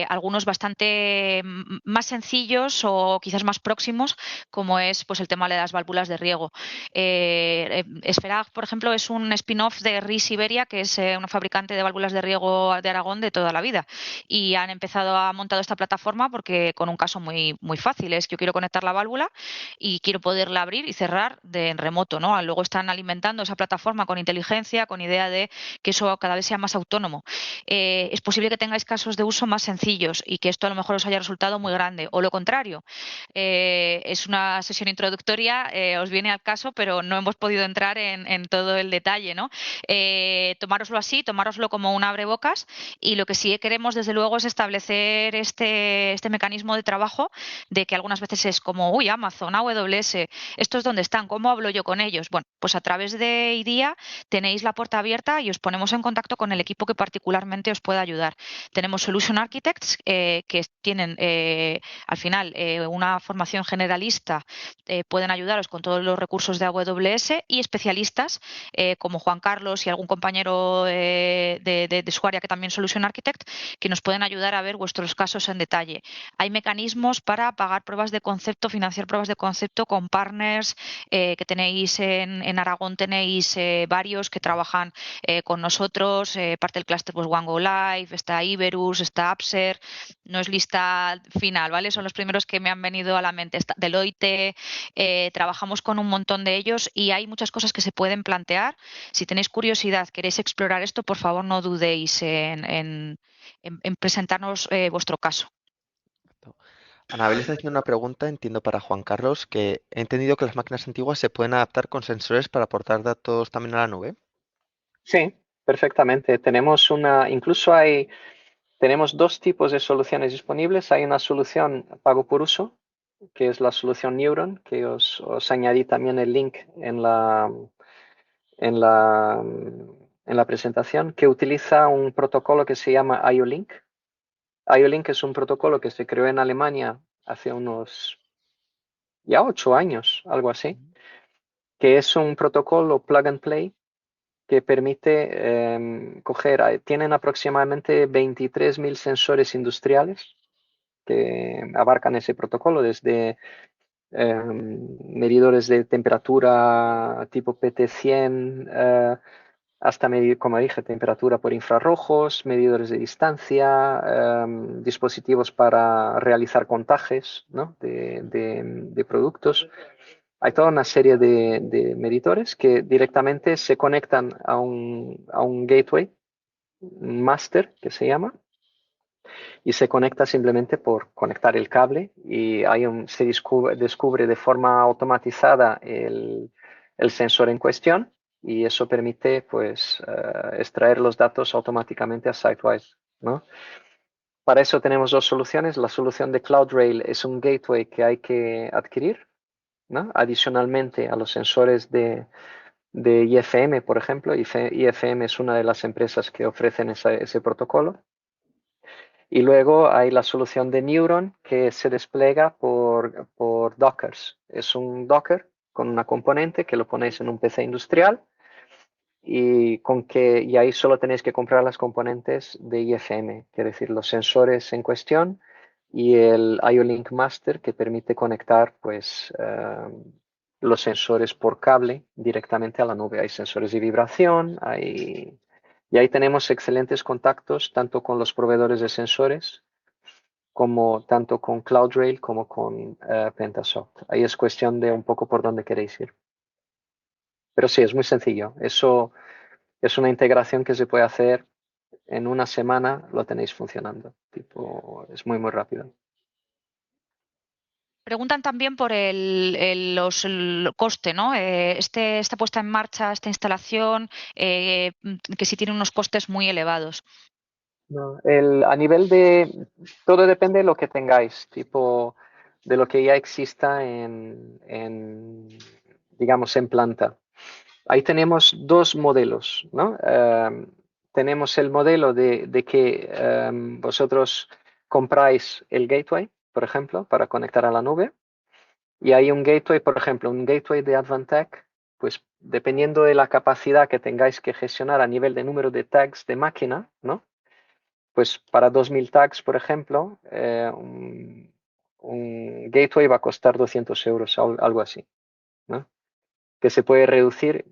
algunos bastante más sencillos o quizás más próximos, como es pues el tema de las válvulas de riego. Sferag, por ejemplo, es un spin-off de RIS Iberia, que es una fabricante de válvulas de riego de Aragón de toda la vida. Y han empezado a montar esta plataforma porque con un caso muy fácil, es que yo quiero conectar la válvula y quiero poderla abrir y cerrar en remoto, ¿no? Luego están alimentando esa plataforma con inteligencia, con idea de que eso cada vez sea más autónomo. Es posible que tengáis casos de uso más sencillos y que esto a lo mejor os haya resultado muy grande, o lo contrario. Es una sesión introductoria, os viene al caso, pero no hemos podido entrar en todo el detalle, ¿no? Tomároslo así, tomároslo como un abrebocas, y lo que sí queremos, desde luego, es establecer este mecanismo de trabajo de que algunas veces es como, uy, Amazon, AWS, ¿estos dónde están? ¿Cómo hablo yo con ellos? Bueno, pues a través de IDEA tenéis la puerta abierta y os ponemos en contacto con el equipo que particularmente os pueda ayudar. Tenemos Solution Architects que tienen al final una formación generalista, pueden ayudaros con todos los recursos de AWS, y especialistas como Juan Carlos y algún compañero de su área que también Solution Architect, que nos pueden ayudar a ver vuestros casos en detalle. Hay mecanismos para pagar pruebas de concepto, financiar pruebas de concepto con partners que tenéis en Aragón, tenéis varios que trabajan con nosotros, parte del clúster pues One Go Live, está Iberus, está Upser, no es lista final, ¿vale? Son los primeros que me han venido a la mente. Está Deloitte, trabajamos con un montón de ellos y hay muchas cosas que se pueden plantear. Si tenéis curiosidad, queréis explorar esto, por favor no dudéis en presentarnos vuestro caso. Anabel está haciendo una pregunta, entiendo, para Juan Carlos, que he entendido que las máquinas antiguas se pueden adaptar con sensores para aportar datos también a la nube. Sí, perfectamente. Tenemos dos tipos de soluciones disponibles. Hay una solución pago por uso, que es la solución Neuron, que os añadí también el link en la, en la presentación, que utiliza un protocolo que se llama IO-Link. IO-Link es un protocolo que se creó en Alemania hace unos ya 8 años, algo así, que es un protocolo plug and play que permite tienen aproximadamente 23.000 sensores industriales que abarcan ese protocolo, desde medidores de temperatura tipo PT100 hasta medir, como dije, temperatura por infrarrojos, medidores de distancia, dispositivos para realizar contajes, ¿no? de productos. Hay toda una serie de medidores que directamente se conectan a un gateway, un master que se llama, y se conecta simplemente por conectar el cable y se descubre de forma automatizada el sensor en cuestión, y eso permite pues extraer los datos automáticamente a Sitewise, ¿no? Para eso tenemos dos soluciones. La solución de CloudRail es un gateway que hay que adquirir, ¿no? Adicionalmente a los sensores de IFM, por ejemplo. IFM es una de las empresas que ofrecen ese protocolo. Y luego hay la solución de Neuron, que se despliega por Dockers. Es un Docker con una componente que lo ponéis en un PC industrial, y ahí solo tenéis que comprar las componentes de IFM, es decir, los sensores en cuestión y el IO-Link Master, que permite conectar pues, los sensores por cable directamente a la nube. Hay sensores de vibración, y ahí tenemos excelentes contactos tanto con los proveedores de sensores como tanto con CloudRail como con Pentasoft. Ahí es cuestión de un poco por dónde queréis ir. Pero sí, es muy sencillo. Eso es una integración que se puede hacer en una semana, lo tenéis funcionando. Es muy rápido. Preguntan también por el coste, ¿no? Esta puesta en marcha, esta instalación, que sí tiene unos costes muy elevados. No, a nivel todo depende de lo que tengáis, tipo de lo que ya exista digamos, en planta. Ahí tenemos dos modelos, ¿no? Tenemos el modelo de que vosotros compráis el gateway, por ejemplo, para conectar a la nube, y hay un gateway, por ejemplo, un gateway de Advantech, pues dependiendo de la capacidad que tengáis que gestionar a nivel de número de tags de máquina, ¿no? Pues para 2000 tags, por ejemplo, un gateway va a costar 200 euros, algo así, ¿no? Que se puede reducir,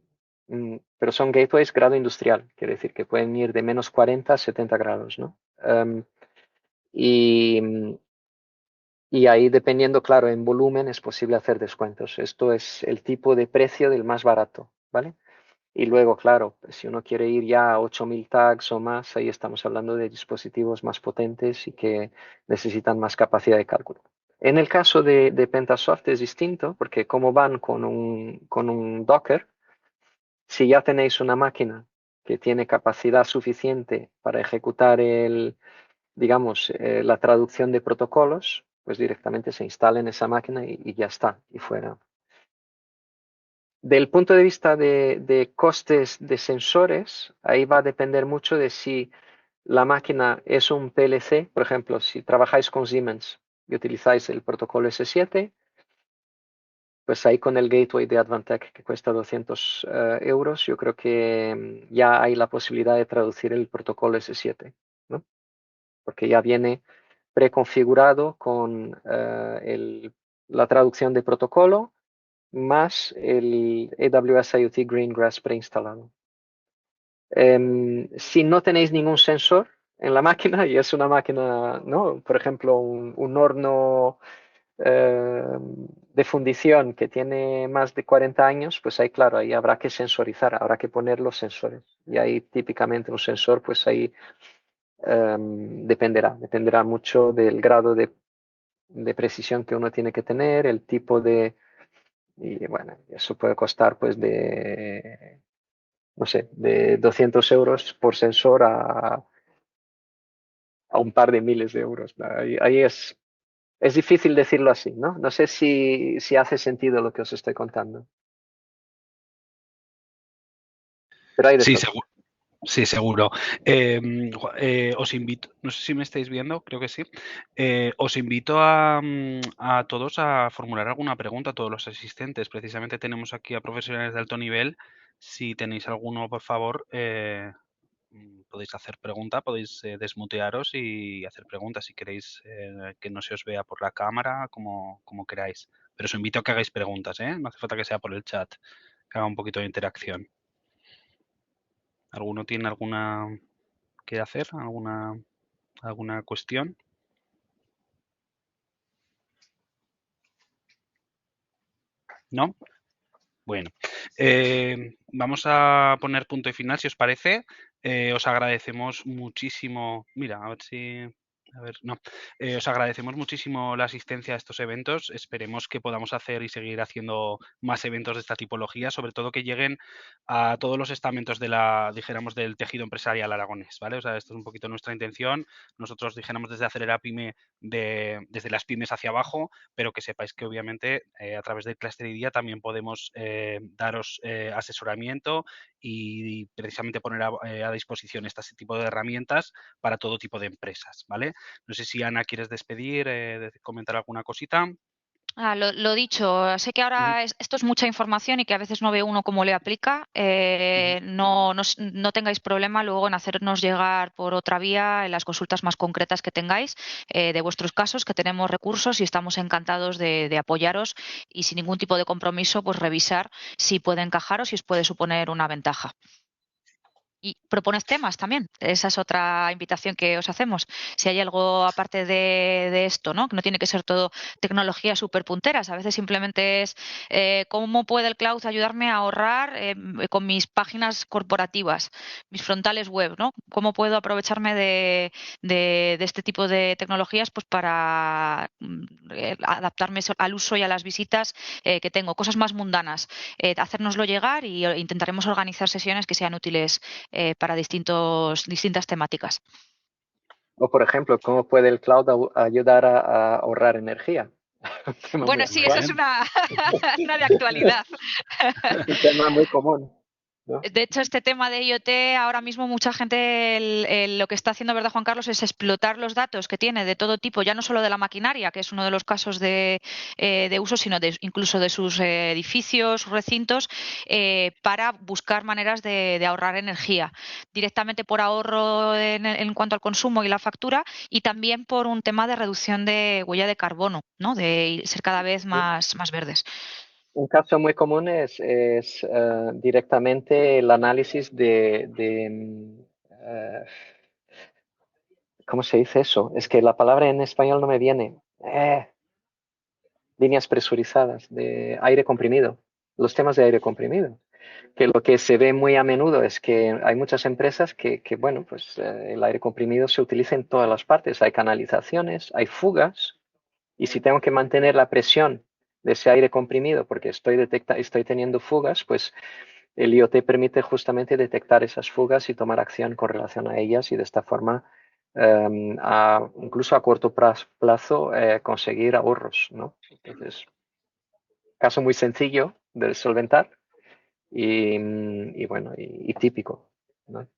pero son gateways grado industrial, quiere decir que pueden ir de menos 40 a 70 grados, ¿no? Y, y ahí, dependiendo, claro, en volumen es posible hacer descuentos. Esto es el tipo de precio del más barato, ¿vale? Y luego, claro, si uno quiere ir ya a 8000 tags o más, ahí estamos hablando de dispositivos más potentes y que necesitan más capacidad de cálculo. En el caso de Pentasoft es distinto, porque como van con un Docker, si ya tenéis una máquina que tiene capacidad suficiente para ejecutar digamos, la traducción de protocolos, pues directamente se instala en esa máquina y ya está, y fuera. Del punto de vista de costes de sensores, ahí va a depender mucho de si la máquina es un PLC, por ejemplo, si trabajáis con Siemens y utilizáis el protocolo S7, pues ahí con el gateway de Advantech que cuesta 200 euros, yo creo que ya hay la posibilidad de traducir el protocolo S7, ¿no? Porque ya viene preconfigurado con la traducción de protocolo más el AWS IoT Greengrass preinstalado. Si no tenéis ningún sensor en la máquina y es una máquina, ¿no? Por ejemplo, un horno de fundición que tiene más de 40 años, pues ahí, claro, ahí habrá que sensorizar, habrá que poner los sensores. Y ahí típicamente un sensor, pues ahí dependerá mucho del grado de precisión que uno tiene que tener, el tipo y bueno, eso puede costar pues no sé, de 200 euros por sensor a un par de miles de euros. Ahí es difícil decirlo así, ¿no? No sé si hace sentido lo que os estoy contando. Pero hay de Sí, todo. Sí, seguro. Os invito, no sé si me estáis viendo, creo que sí. Os invito a todos a formular alguna pregunta, a todos los asistentes. Precisamente tenemos aquí a profesionales de alto nivel. Si tenéis alguno, por favor, podéis hacer pregunta, podéis desmutearos y hacer preguntas si queréis que no se os vea por la cámara, como queráis. Pero os invito a que hagáis preguntas, ¿eh? No hace falta que sea por el chat, que haga un poquito de interacción. ¿Alguno tiene alguna que hacer? ¿Alguna cuestión? ¿No? Bueno, vamos a poner punto y final, si os parece. Os agradecemos muchísimo. Mira, a ver si... A ver, no. Os agradecemos muchísimo la asistencia a estos eventos. Esperemos que podamos hacer y seguir haciendo más eventos de esta tipología, sobre todo que lleguen a todos los estamentos dijéramos, del tejido empresarial aragonés, ¿vale? O sea, esto es un poquito nuestra intención. Nosotros dijéramos desde Acelera Pyme, desde las pymes hacia abajo, pero que sepáis que obviamente a través del Cluster Idea también podemos daros asesoramiento y precisamente poner a disposición este tipo de herramientas para todo tipo de empresas, ¿vale? No sé si Ana quieres despedir, comentar alguna cosita. Lo dicho, sé que ahora esto es mucha información y que a veces no ve uno cómo le aplica. No tengáis problema luego en hacernos llegar por otra vía en las consultas más concretas que tengáis de vuestros casos, que tenemos recursos y estamos encantados de apoyaros y sin ningún tipo de compromiso, pues revisar si puede encajar o si os puede suponer una ventaja. Y propones temas también. Esa es otra invitación que os hacemos. Si hay algo aparte de esto, ¿no? Que no tiene que ser todo tecnologías súper punteras. A veces simplemente es cómo puede el cloud ayudarme a ahorrar con mis páginas corporativas, mis frontales web, ¿no? Cómo puedo aprovecharme de este tipo de tecnologías pues para adaptarme al uso y a las visitas que tengo. Cosas más mundanas. Hacérnoslo llegar y intentaremos organizar sesiones que sean útiles para distintas temáticas. O, por ejemplo, ¿cómo puede el cloud ayudar a ahorrar energía? Un tema muy Bueno, sí, eso es actual. una de actualidad. Un tema muy común, ¿no? De hecho, este tema de IoT, ahora mismo mucha gente lo que está haciendo, ¿verdad, Juan Carlos?, es explotar los datos que tiene de todo tipo, ya no solo de la maquinaria, que es uno de los casos de uso, sino incluso de sus edificios, recintos, para buscar maneras de ahorrar energía, directamente por ahorro en cuanto al consumo y la factura, y también por un tema de reducción de huella de carbono, ¿no?, de ser cada vez más verdes. Un caso muy común es directamente el análisis ¿cómo se dice eso? Es que la palabra en español no me viene. Líneas presurizadas de aire comprimido, los temas de aire comprimido. Que lo que se ve muy a menudo es que hay muchas empresas bueno, pues el aire comprimido se utiliza en todas las partes. Hay canalizaciones, hay fugas, y si tengo que mantener la presión de ese aire comprimido porque estoy teniendo fugas, pues el IoT permite justamente detectar esas fugas y tomar acción con relación a ellas y de esta forma incluso a corto plazo conseguir ahorros, ¿no? Entonces, caso muy sencillo de solventar y bueno, y típico, ¿no?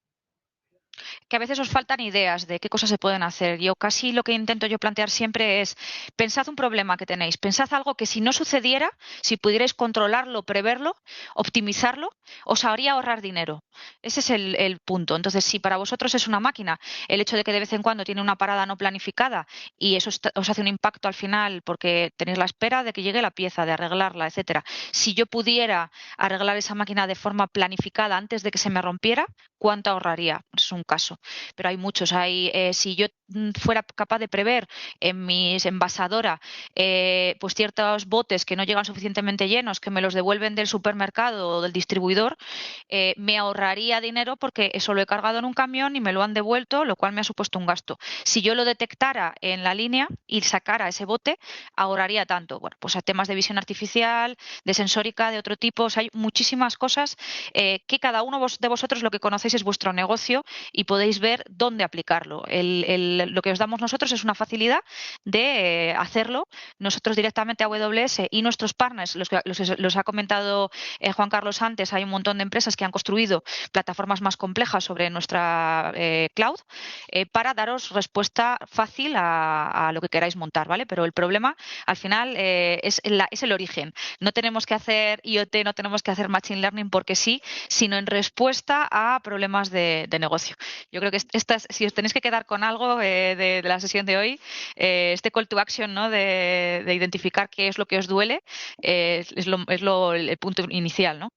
Que a veces os faltan ideas de qué cosas se pueden hacer. Yo casi lo que intento yo plantear siempre es, pensad un problema que tenéis, pensad algo que si no sucediera, si pudierais controlarlo, preverlo, optimizarlo, os haría ahorrar dinero. Ese es el punto. Entonces, si para vosotros es una máquina, el hecho de que de vez en cuando tiene una parada no planificada y eso os hace un impacto al final porque tenéis la espera de que llegue la pieza, de arreglarla, etcétera. Si yo pudiera arreglar esa máquina de forma planificada antes de que se me rompiera, ¿cuánto ahorraría? Es un caso. Pero hay muchos. Si yo fuera capaz de prever en mis envasadora pues ciertos botes que no llegan suficientemente llenos, que me los devuelven del supermercado o del distribuidor, me ahorraría dinero porque eso lo he cargado en un camión y me lo han devuelto, lo cual me ha supuesto un gasto. Si yo lo detectara en la línea y sacara ese bote, ahorraría tanto. Bueno, pues a temas de visión artificial, de sensórica, de otro tipo. O sea, hay muchísimas cosas que cada uno de vosotros lo que conocéis es vuestro negocio y podéis ver dónde aplicarlo. Lo que os damos nosotros es una facilidad de hacerlo. Nosotros directamente a AWS y nuestros partners, los ha comentado Juan Carlos antes, hay un montón de empresas que han construido plataformas más complejas sobre nuestra cloud para daros respuesta fácil a lo que queráis montar, ¿vale? Pero el problema al final es el origen. No tenemos que hacer IoT, no tenemos que hacer Machine Learning porque sí, sino en respuesta a problemas de negocio. Yo creo que si os tenéis que quedar con algo de la sesión de hoy, este call to action, ¿no?, de identificar qué es lo que os duele, es el punto inicial, ¿no?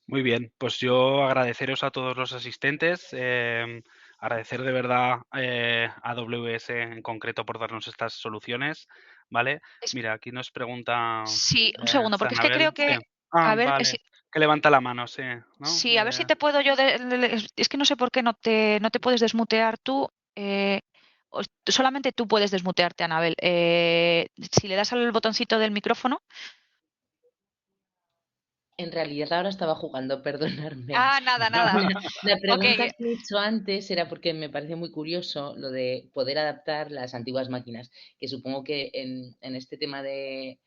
Muy bien, pues yo agradeceros a todos los asistentes, agradecer de verdad a AWS en concreto por darnos estas soluciones, ¿vale? Mira, aquí nos pregunta Sí, un segundo, porque es que Zanabel. creo que, Sí. Ah, a ver, vale. Que levanta la mano, sí, ¿no? sí, a ver si te puedo yo, es que no sé por qué no te puedes desmutear tú. Solamente tú puedes desmutearte, Anabel. Si le das al botoncito del micrófono. En realidad ahora estaba jugando, perdonadme. Ah, nada. La pregunta Ok. que he hecho antes era porque me parece muy curioso lo de poder adaptar las antiguas máquinas, que supongo que en este tema de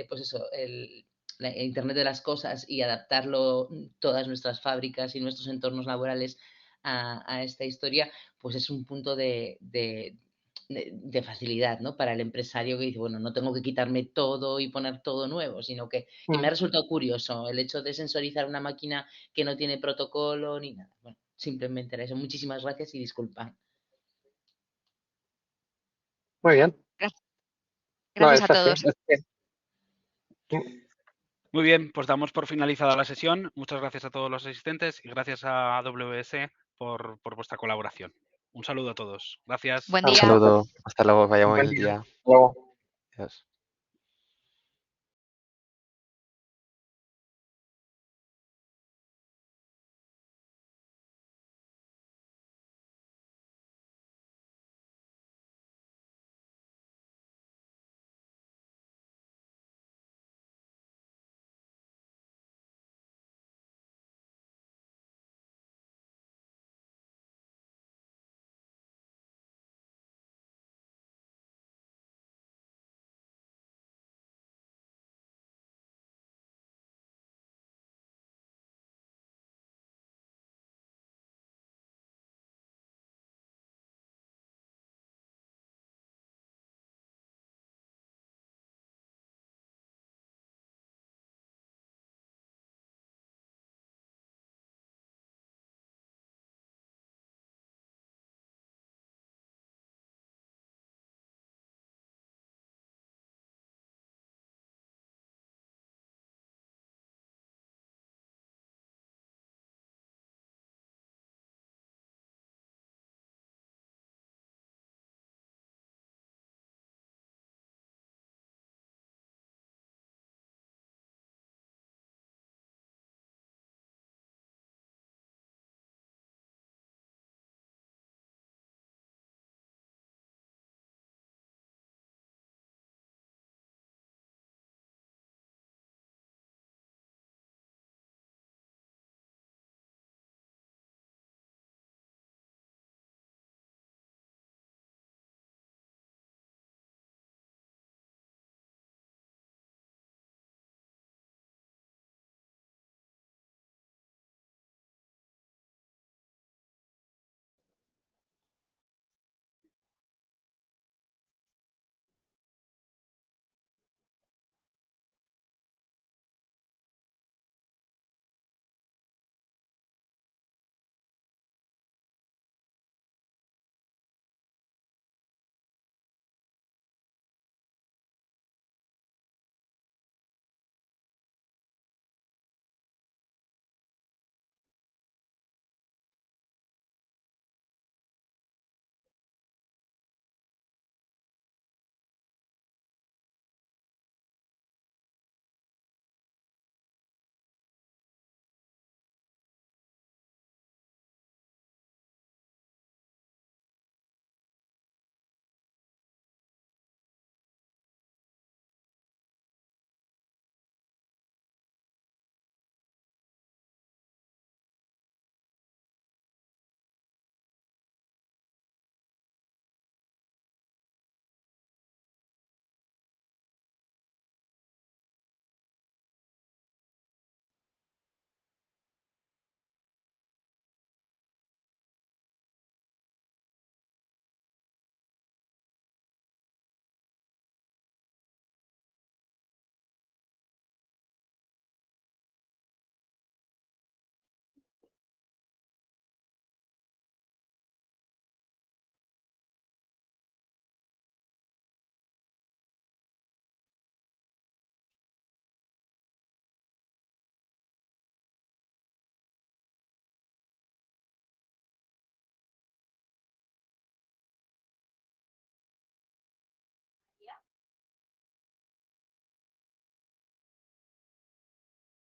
pues eso, el Internet de las cosas y adaptarlo todas nuestras fábricas y nuestros entornos laborales a esta historia, pues es un punto de facilidad, ¿no? Para el empresario que dice, bueno, no tengo que quitarme todo y poner todo nuevo, sino que y me ha resultado curioso el hecho de sensorizar una máquina que no tiene protocolo ni nada. Bueno, simplemente era eso. Muchísimas gracias y disculpa. Muy bien. No, Gracias a es así. todos. Muy bien, pues damos por finalizada la sesión. Muchas gracias a todos los asistentes y gracias a AWS por vuestra colaboración. Un saludo a todos. Gracias. Buen Un día. saludo. Hasta luego. Vaya Buen buen día. día. Hasta luego. Adiós.